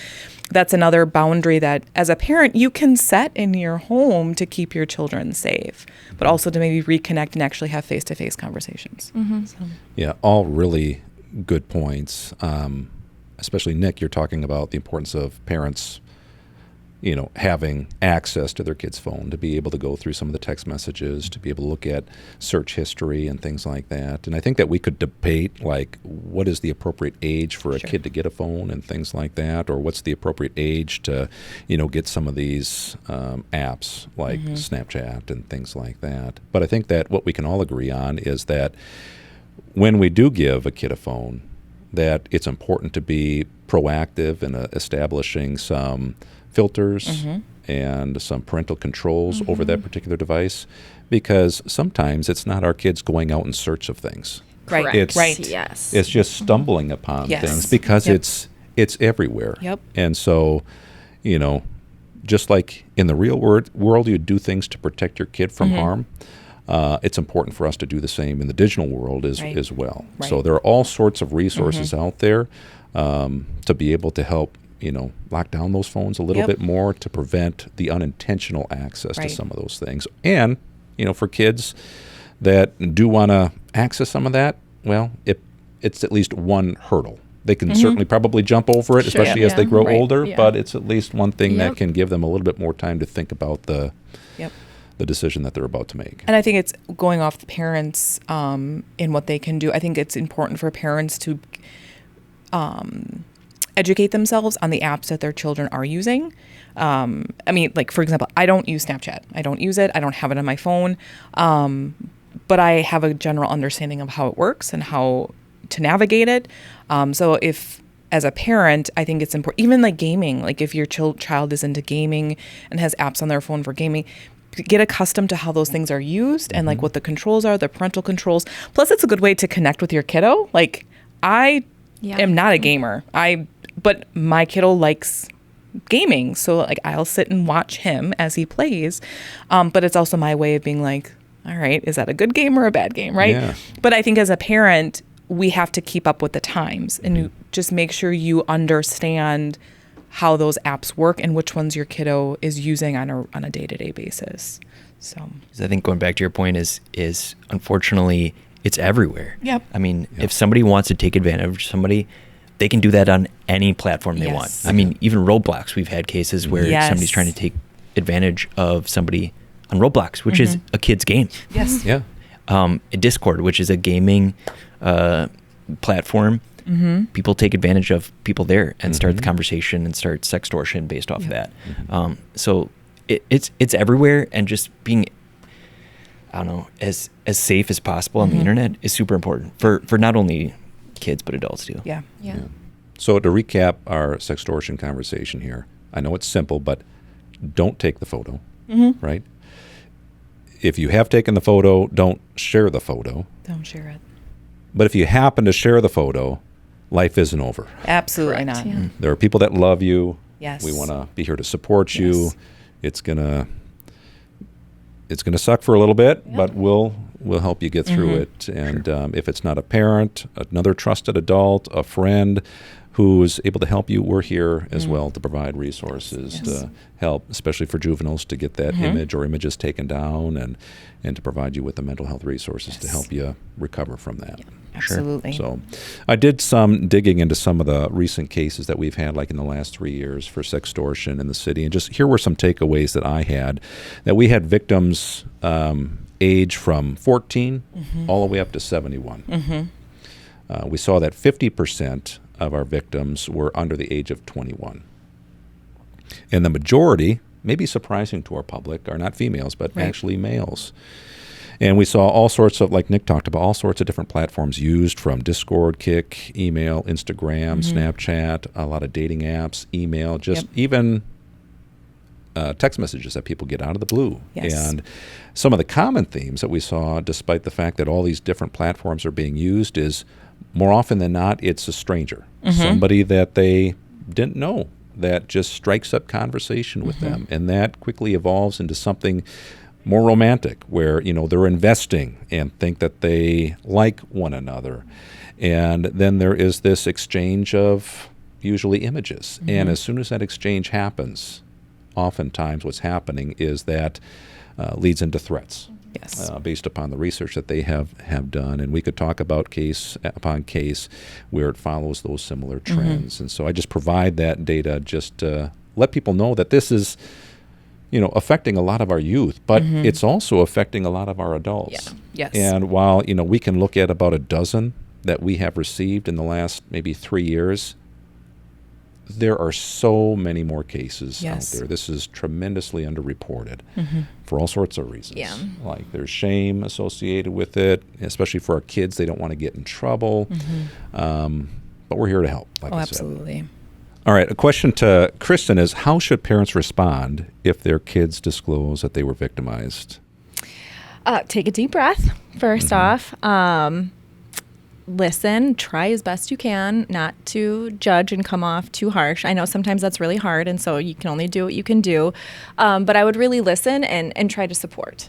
that's another boundary that as a parent you can set in your home to keep your children safe, but also to maybe reconnect and actually have face-to-face conversations. Yeah, all really good points. especially Nick, you're talking about the importance of parents, having access to their kid's phone, to be able to go through some of the text messages, to be able to look at search history and things like that. And I think that we could debate, like, what is the appropriate age for a kid to get a phone and things like that, or what's the appropriate age to, get some of these apps like Snapchat and things like that. But I think that what we can all agree on is that when we do give a kid a phone, that it's important to be proactive in establishing some filters and some parental controls over that particular device, because sometimes it's not our kids going out in search of things. Right. It's just stumbling upon things because it's everywhere. Yep. And so, just like in the real world, you do things to protect your kid from harm. It's important for us to do the same in the digital world as well. Right. So there are all sorts of resources out there to be able to help lock down those phones a little bit more, to prevent the unintentional access to some of those things. And, for kids that do want to access some of that, well, it's at least one hurdle. They can certainly probably jump over it, especially as they grow older, but it's at least one thing that can give them a little bit more time to think about the decision that they're about to make. And I think it's going off the parents in what they can do. I think it's important for parents to educate themselves on the apps that their children are using. For example, I don't use Snapchat. I don't use it. I don't have it on my phone. But I have a general understanding of how it works and how to navigate it. So if, as a parent, I think it's important, even like gaming, like if your child is into gaming and has apps on their phone for gaming, get accustomed to how those things are used and like what the controls are, the parental controls. Plus, it's a good way to connect with your kiddo. Like, I am not a gamer. But my kiddo likes gaming, so like I'll sit and watch him as he plays. But it's also my way of being like, all right, is that a good game or a bad game, right? Yeah. But I think as a parent, we have to keep up with the times and you just make sure you understand how those apps work and which ones your kiddo is using on a day-to-day basis. So I think going back to your point is unfortunately it's everywhere. Yep. I mean, if somebody wants to take advantage of somebody, they can do that on any platform they want. I mean, even Roblox, we've had cases where somebody's trying to take advantage of somebody on Roblox, which is a kid's game. Yes. Yeah. Discord, which is a gaming platform. People take advantage of people there and start the conversation and start sextortion based off of that. So it's everywhere, and just being, I don't know, as safe as possible on the internet is super important for not only kids but adults too. Yeah. So to recap our sextortion conversation here, I know it's simple, but don't take the photo, right? If you have taken the photo, don't share the photo. Don't share it. But if you happen to share the photo, life isn't over. Absolutely not. Yeah. There are people that love you. Yes. We want to be here to support you. It's gonna suck for a little bit, but we'll help you get through it. And if it's not a parent, another trusted adult, a friend who's able to help you, we're here as well to provide resources to help, especially for juveniles, to get that image or images taken down, and to provide you with the mental health resources to help you recover from that. Absolutely. So I did some digging into some of the recent cases that we've had, like in the last 3 years, for sextortion in the city. And just here were some takeaways that I had, that we had victims age from 14 all the way up to 71. We saw that 50% of our victims were under the age of 21. And the majority, maybe surprising to our public, are not females, but actually males. And we saw all sorts of, like Nick talked about, all sorts of different platforms used, from Discord, Kik, email, Instagram, Snapchat, a lot of dating apps, email, just even text messages that people get out of the blue. And some of the common themes that we saw, despite the fact that all these different platforms are being used, is more often than not, it's a stranger, somebody that they didn't know, that just strikes up conversation with them. And that quickly evolves into something more romantic, where, they're investing and think that they like one another. And then there is this exchange of usually images. And as soon as that exchange happens, oftentimes what's happening is that leads into threats. Yes. Based upon the research that they have done. And we could talk about case upon case where it follows those similar trends. And so I just provide that data just to let people know that this is, affecting a lot of our youth, but it's also affecting a lot of our adults. Yeah. Yes. And while, we can look at about a dozen that we have received in the last maybe 3 years, there are so many more cases out there. This is tremendously underreported for all sorts of reasons. Yeah. Like there's shame associated with it, especially for our kids. They don't want to get in trouble. But we're here to help, like I said. Absolutely. All right, a question to Kristen is, how should parents respond if their kids disclose that they were victimized? Take a deep breath, first off. Listen, try as best you can not to judge and come off too harsh. I know sometimes that's really hard, and so you can only do what you can do. But I would really listen and try to support.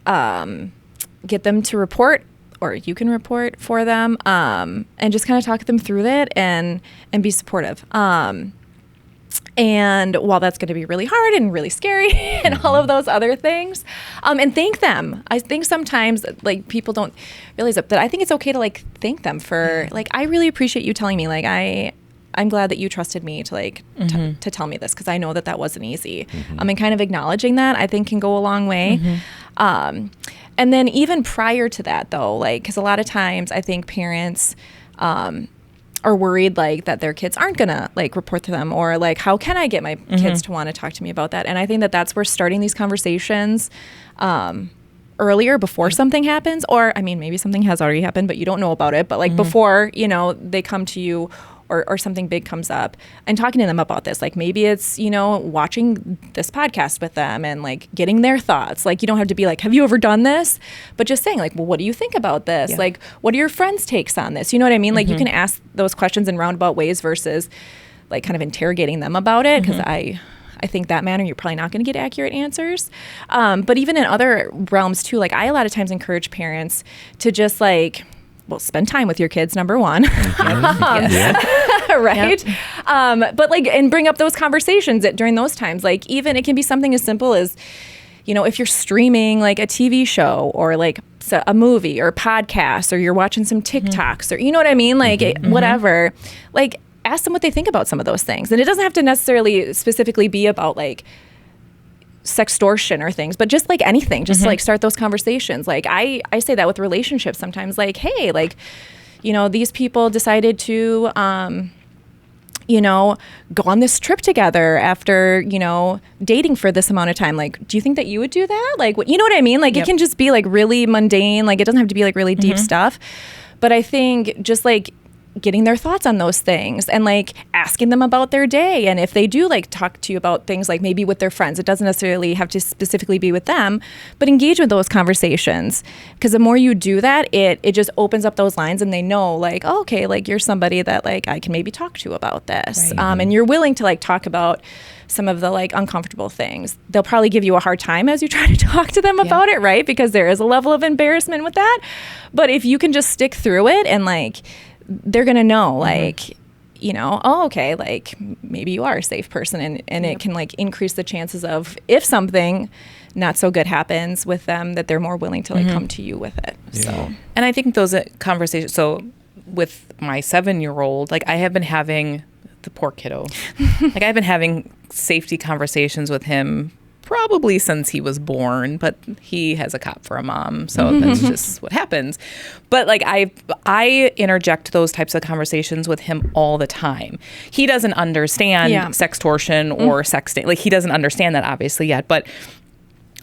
Get them to report, or you can report for them, and just kind of talk them through it and be supportive. And while that's going to be really hard and really scary and all of those other things, and thank them. I think sometimes like people don't realize that I think it's okay to like thank them for like, I really appreciate you telling me, like I'm glad that you trusted me to like to tell me this, because I know that wasn't easy. And kind of acknowledging that I think can go a long way. And then even prior to that though, like, because a lot of times I think parents are worried like that their kids aren't gonna like report to them, or like how can I get my kids to want to talk to me about that. And I think that that's where starting these conversations earlier, before something happens, or I mean maybe something has already happened but you don't know about it, but like before they come to you or something big comes up, and talking to them about this. Like maybe it's, watching this podcast with them and like getting their thoughts. Like you don't have to be like, have you ever done this? But just saying like, well, what do you think about this? Yeah. Like, what are your friends' takes on this? You know what I mean? Like you can ask those questions in roundabout ways versus like kind of interrogating them about it. Because I think that manner, you're probably not going to get accurate answers. But even in other realms too, like I a lot of times encourage parents to just like, well, spend time with your kids, number one. Right? Yep. But like, and bring up those conversations during those times. Like even it can be something as simple as, if you're streaming like a TV show or like a movie or a podcast, or you're watching some TikToks or, you know what I mean? Like whatever, like ask them what they think about some of those things. And it doesn't have to necessarily specifically be about like sextortion or things, but just like anything, just like start those conversations. Like I say that with relationships sometimes, like, hey, like, these people decided to, go on this trip together after, dating for this amount of time. Like, do you think that you would do that? Like, you know what I mean? Like, it can just be like really mundane. Like, it doesn't have to be like really deep stuff. But I think just like getting their thoughts on those things and like asking them about their day. And if they do like talk to you about things like maybe with their friends, it doesn't necessarily have to specifically be with them, but engage with those conversations. Because the more you do that, it just opens up those lines, and they know like, oh, okay, like you're somebody that like I can maybe talk to about this. Right. And you're willing to like talk about some of the like uncomfortable things. They'll probably give you a hard time as you try to talk to them about it, right? Because there is a level of embarrassment with that. But if you can just stick through it, and like they're going to know, like, oh, okay, like maybe you are a safe person, and it can like increase the chances of, if something not so good happens with them, that they're more willing to like come to you with it. Yeah. So, and I think those conversations, so with my 7-year-old, like I have been having, the poor kiddo, like I've been having safety conversations with him probably since he was born, but he has a cop for a mom, so that's just what happens. But like I interject those types of conversations with him all the time. He doesn't understand sextortion or sexting. Like he doesn't understand that obviously yet, but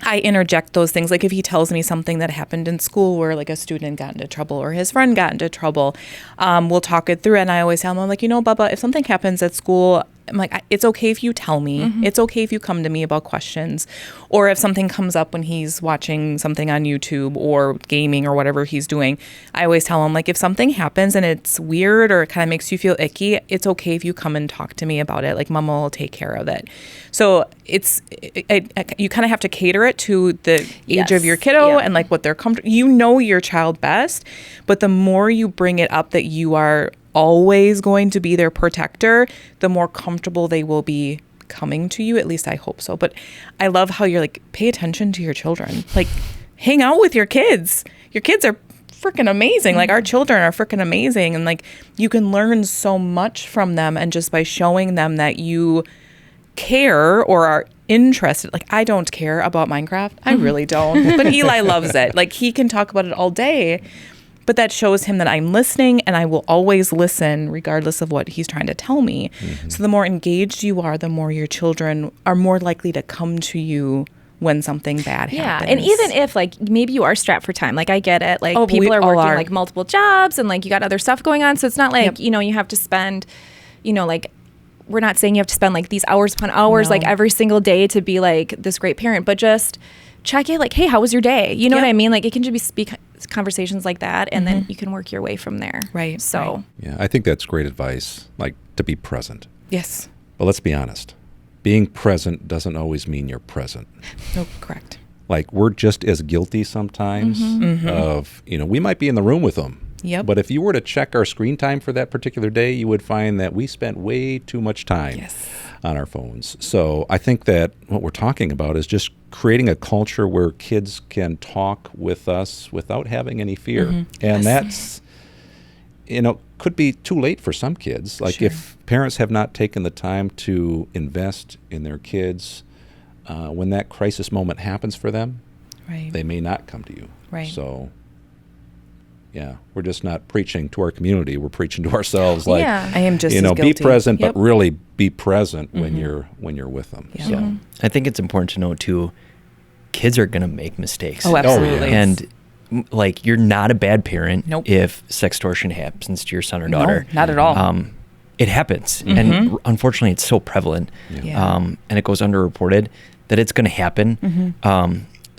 I interject those things. Like if he tells me something that happened in school where like a student got into trouble or his friend got into trouble, we'll talk it through. And I always tell him, I'm like, Bubba, if something happens at school, I'm like, it's okay if you tell me. It's okay if you come to me about questions. Or if something comes up when he's watching something on YouTube or gaming or whatever he's doing, I always tell him, like, if something happens and it's weird or it kind of makes you feel icky, it's okay if you come and talk to me about it. Like, Mama will take care of it. So you kind of have to cater it to the age of your kiddo and like what they're comfortable. You know your child best, but the more you bring it up that you are always going to be their protector, the more comfortable they will be coming to you. At least I hope so. But I love how you're like, pay attention to your children. Like, hang out with your kids. Your kids are freaking amazing. Like, our children are freaking amazing. And like, you can learn so much from them. And just by showing them that you care or are interested, like, I don't care about Minecraft. I really don't. But Eli loves it. Like, he can talk about it all day. But that shows him that I'm listening, and I will always listen regardless of what he's trying to tell me. So the more engaged you are, the more your children are more likely to come to you when something bad happens. Yeah, and even if, like, maybe you are strapped for time, like, I get it. Like, people are working, like, multiple jobs, and, like, you got other stuff going on. So it's not like, you know, you have to spend, you know, like, we're not saying you have to spend, like, these hours upon hours, like, every single day to be, like, this great parent. But just check it, like, hey, how was your day? You know what I mean? Like, it can just be conversations like that, and then you can work your way from there. Right. So. Yeah, I think that's great advice, like, to be present. Yes. But let's be honest. Being present doesn't always mean you're present. No, correct. Like, we're just as guilty sometimes of, you know, we might be in the room with them. Yep. But if you were to check our screen time for that particular day, you would find that we spent way too much time on our phones. So I think that what we're talking about is just creating a culture where kids can talk with us without having any fear. And that's, you know, could be too late for some kids. Like, if parents have not taken the time to invest in their kids, when that crisis moment happens for them, they may not come to you. So, yeah, we're just not preaching to our community. We're preaching to ourselves. Like, I am just, you know, as guilty. be present, but really be present when you're with them. So, I think it's important to know too, kids are going to make mistakes. Oh, absolutely. And like, you're not a bad parent if sextortion happens to your son or daughter. No, not at all. It happens. And unfortunately, it's so prevalent. And it goes underreported that it's going to happen.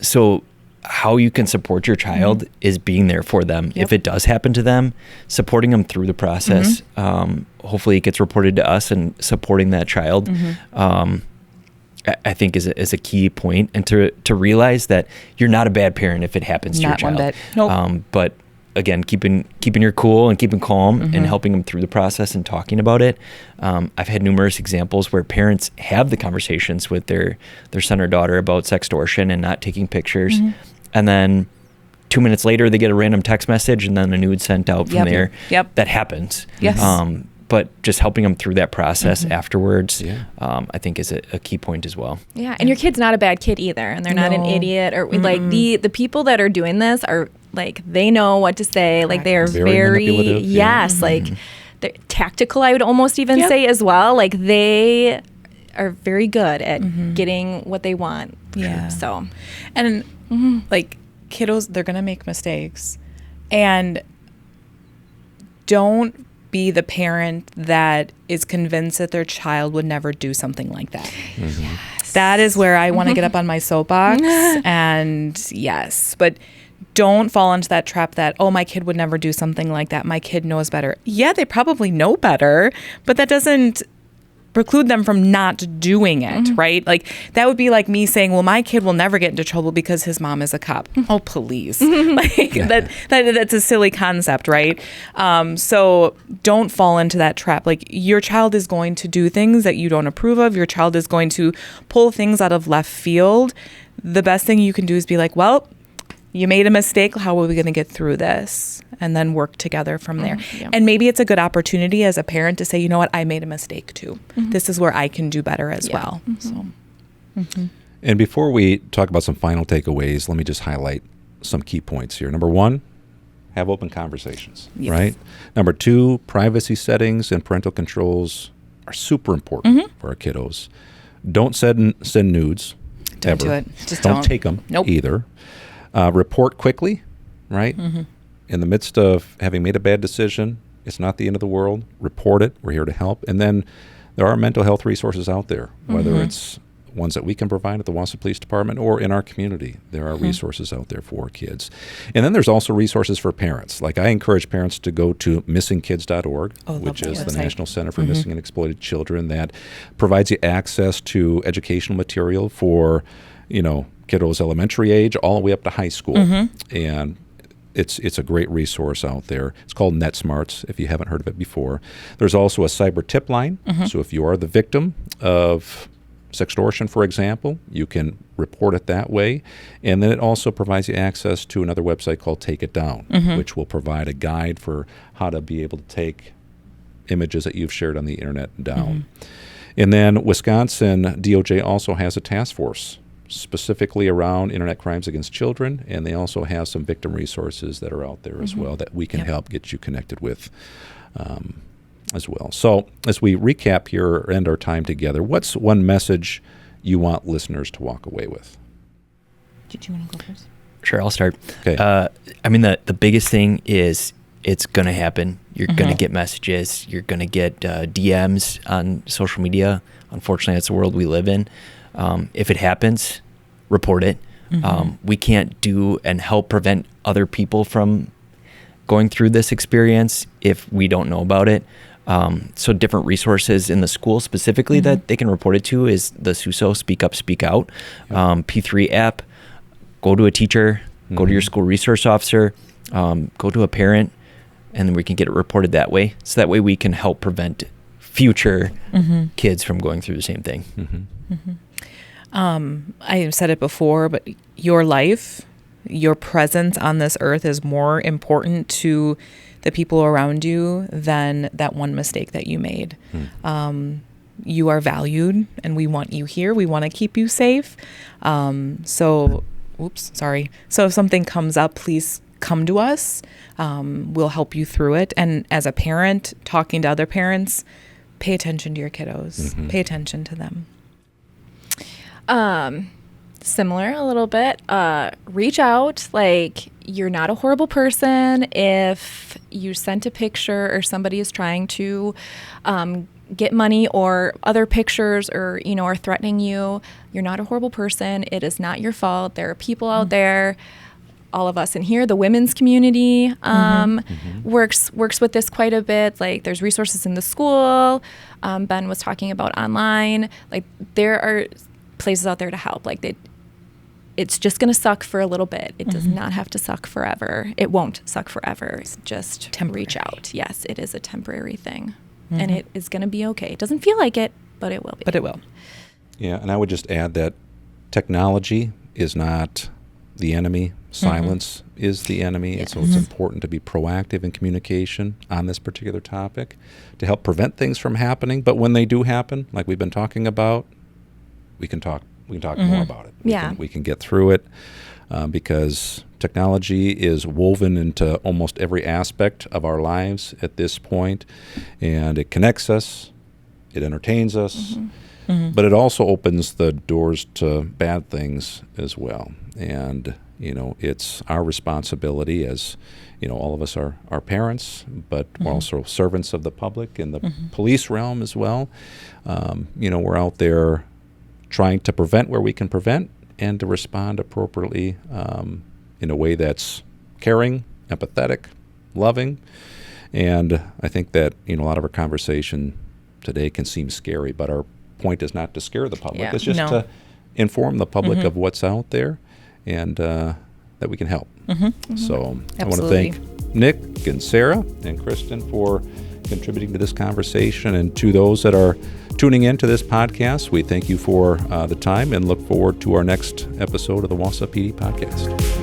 So how you can support your child is being there for them. If it does happen to them, supporting them through the process. Hopefully it gets reported to us, and supporting that child, I think is a key point. And to realize that you're not a bad parent if it happens to your child. Not one bit. But again, keeping your cool and keeping calm and helping them through the process and talking about it. I've had numerous examples where parents have the conversations with their son or daughter about sextortion and not taking pictures. And then 2 minutes later, they get a random text message and then a nude sent out from there. That happens. But just helping them through that process afterwards, I think is a key point as well. Yeah, and your kid's not a bad kid either, and they're not an idiot, or like the people that are doing this are, like, they know what to say. Like, they are very manipulative. Like, they're tactical, I would almost even say as well. Like, they are very good at getting what they want. So, and like, kiddos, they're gonna make mistakes, and don't be the parent that is convinced that their child would never do something like that. That is where I want to get up on my soapbox. And but don't fall into that trap that, oh, my kid would never do something like that. My kid knows better. Yeah, they probably know better, but that doesn't preclude them from not doing it, right? Like, that would be like me saying, well, my kid will never get into trouble because his mom is a cop. Oh, please. Like, that's a silly concept, right? So don't fall into that trap. Like, your child is going to do things that you don't approve of. Your child is going to pull things out of left field. The best thing you can do is be like, well, you made a mistake. How are we going to get through this? And then work together from there. And maybe it's a good opportunity as a parent to say, you know what, I made a mistake too. This is where I can do better as well. So. And before we talk about some final takeaways, let me just highlight some key points here. Number one, have open conversations, right? Number two, privacy settings and parental controls are super important for our kiddos. Don't send nudes. Don't ever. do it. Just don't take them either. Report quickly, right? In the midst of having made a bad decision, it's not the end of the world. Report it. We're here to help. And then there are mental health resources out there, whether it's ones that we can provide at the Wausau Police Department or in our community. There are resources out there for kids. And then there's also resources for parents. Like, I encourage parents to go to missingkids.org, which is the National Center for Missing and Exploited Children, that provides you access to educational material for, you know, kiddos elementary age all the way up to high school. And it's a great resource out there. It's called NetSmarts, if you haven't heard of it before. There's also a cyber tip line. So if you are the victim of sextortion, for example, you can report it that way. And then it also provides you access to another website called Take It Down, which will provide a guide for how to be able to take images that you've shared on the internet down. And then Wisconsin DOJ also has a task force specifically around internet crimes against children, and they also have some victim resources that are out there as well that we can help get you connected with as well. So as we recap here or end our time together, what's one message you want listeners to walk away with? Did you want to go first? Sure, I'll start. Okay. I mean, the biggest thing is it's going to happen. You're going to get messages. You're going to get DMs on social media. Unfortunately, that's the world we live in. If it happens, report it. We can't do and help prevent other people from going through this experience if we don't know about it. So different resources in the school specifically that they can report it to is the SUSO, Speak Up, Speak Out, P3 app. Go to a teacher, go to your school resource officer, go to a parent, and then we can get it reported that way. So that way we can help prevent future kids from going through the same thing. I said it before, but your life, your presence on this earth is more important to the people around you than that one mistake that you made. You are valued, and we want you here. We want to keep you safe. So if something comes up, please come to us. We'll help you through it. And as a parent, talking to other parents, pay attention to your kiddos. Pay attention to them. Similar a little bit. Reach out. Like, you're not a horrible person. If you sent a picture or somebody is trying to get money or other pictures or, are threatening you, you're not a horrible person. It is not your fault. There are people out there. All of us in here, the women's community works with this quite a bit. Like, there's resources in the school. Ben was talking about online. Like, there are places out there to help. Like, it's just going to suck for a little bit. It does not have to suck forever. It won't suck forever. Just reach out. Yes, it is a temporary thing. And it is going to be okay. It doesn't feel like it, but it will be. But it will. Yeah, and I would just add that technology is not the enemy. Silence is the enemy. And so it's important to be proactive in communication on this particular topic to help prevent things from happening. But when they do happen, like we've been talking about, we can talk more about it. We can get through it because technology is woven into almost every aspect of our lives at this point, and it connects us, it entertains us, but it also opens the doors to bad things as well. And it's our responsibility as all of us are parents, but we're also servants of the public in the police realm as well. We're out there trying to prevent where we can prevent and to respond appropriately in a way that's caring, empathetic, loving. And I think that, a lot of our conversation today can seem scary, but our point is not to scare the public. It's just to inform the public of what's out there and that we can help. So I want to thank Nick and Sarah and Kristen for contributing to this conversation, and to those that are tuning in to this podcast, we thank you for the time and look forward to our next episode of the Wausau PD Podcast.